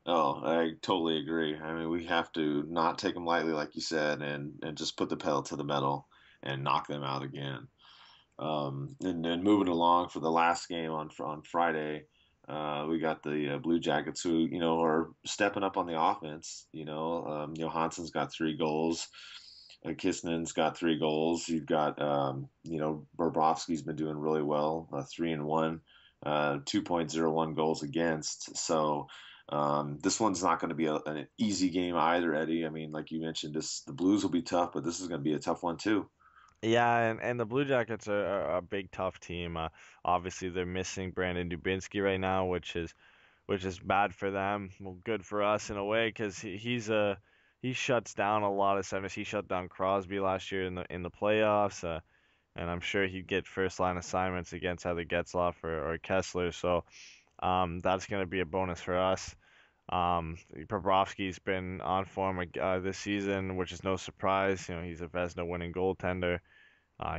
Oh, I totally agree. I mean, we have to not take them lightly, like you said, and just put the pedal to the metal and knock them out again. And then moving along for the last game on Friday, we got the Blue Jackets who are stepping up on the offense. Johansson's got 3 goals. Kisnen's got 3 goals. You've got Bobrovsky's been doing really well, 3-1, 2.01 goals against. So this one's not going to be an easy game either, Eddie. I mean, like you mentioned, the Blues will be tough, but this is going to be a tough one too. Yeah, and the Blue Jackets are a big tough team. Obviously, they're missing Brandon Dubinsky right now, which is bad for them. Well, good for us in a way because he shuts down a lot of centers. He shut down Crosby last year in the playoffs, and I'm sure he'd get first line assignments against either Getzlaf or Kesler. So that's going to be a bonus for us. Bobrovsky's been on form this season, which is no surprise. He's a Vezina winning goaltender.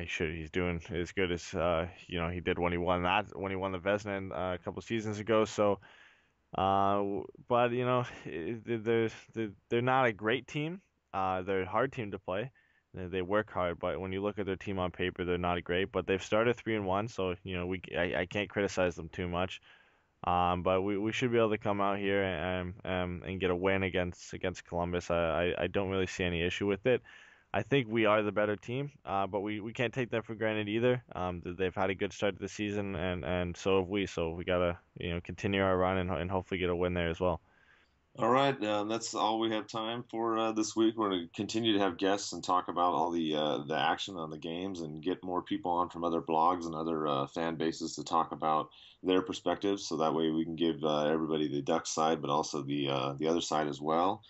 He's doing as good as he did when he won the Vezina a couple seasons ago. So, but they're not a great team. They're a hard team to play. They work hard, but when you look at their team on paper, they're not great. But they've started 3-1, so I can't criticize them too much. But we should be able to come out here and get a win against Columbus. I don't really see any issue with it. I think we are the better team, but we can't take that for granted either. They've had a good start to the season, and so have we. So we gotta continue our run and hopefully get a win there as well. All right, that's all we have time for this week. We're going to continue to have guests and talk about all the action on the games and get more people on from other blogs and other fan bases to talk about their perspectives. So that way we can give everybody the Ducks side, but also the other side as well.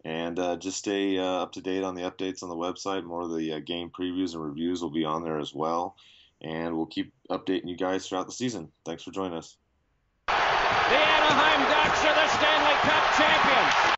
And just stay up to date on the updates on the website. More of the game previews and reviews will be on there as well. And we'll keep updating you guys throughout the season. Thanks for joining us. The Anaheim Ducks are the Stanley Cup champions.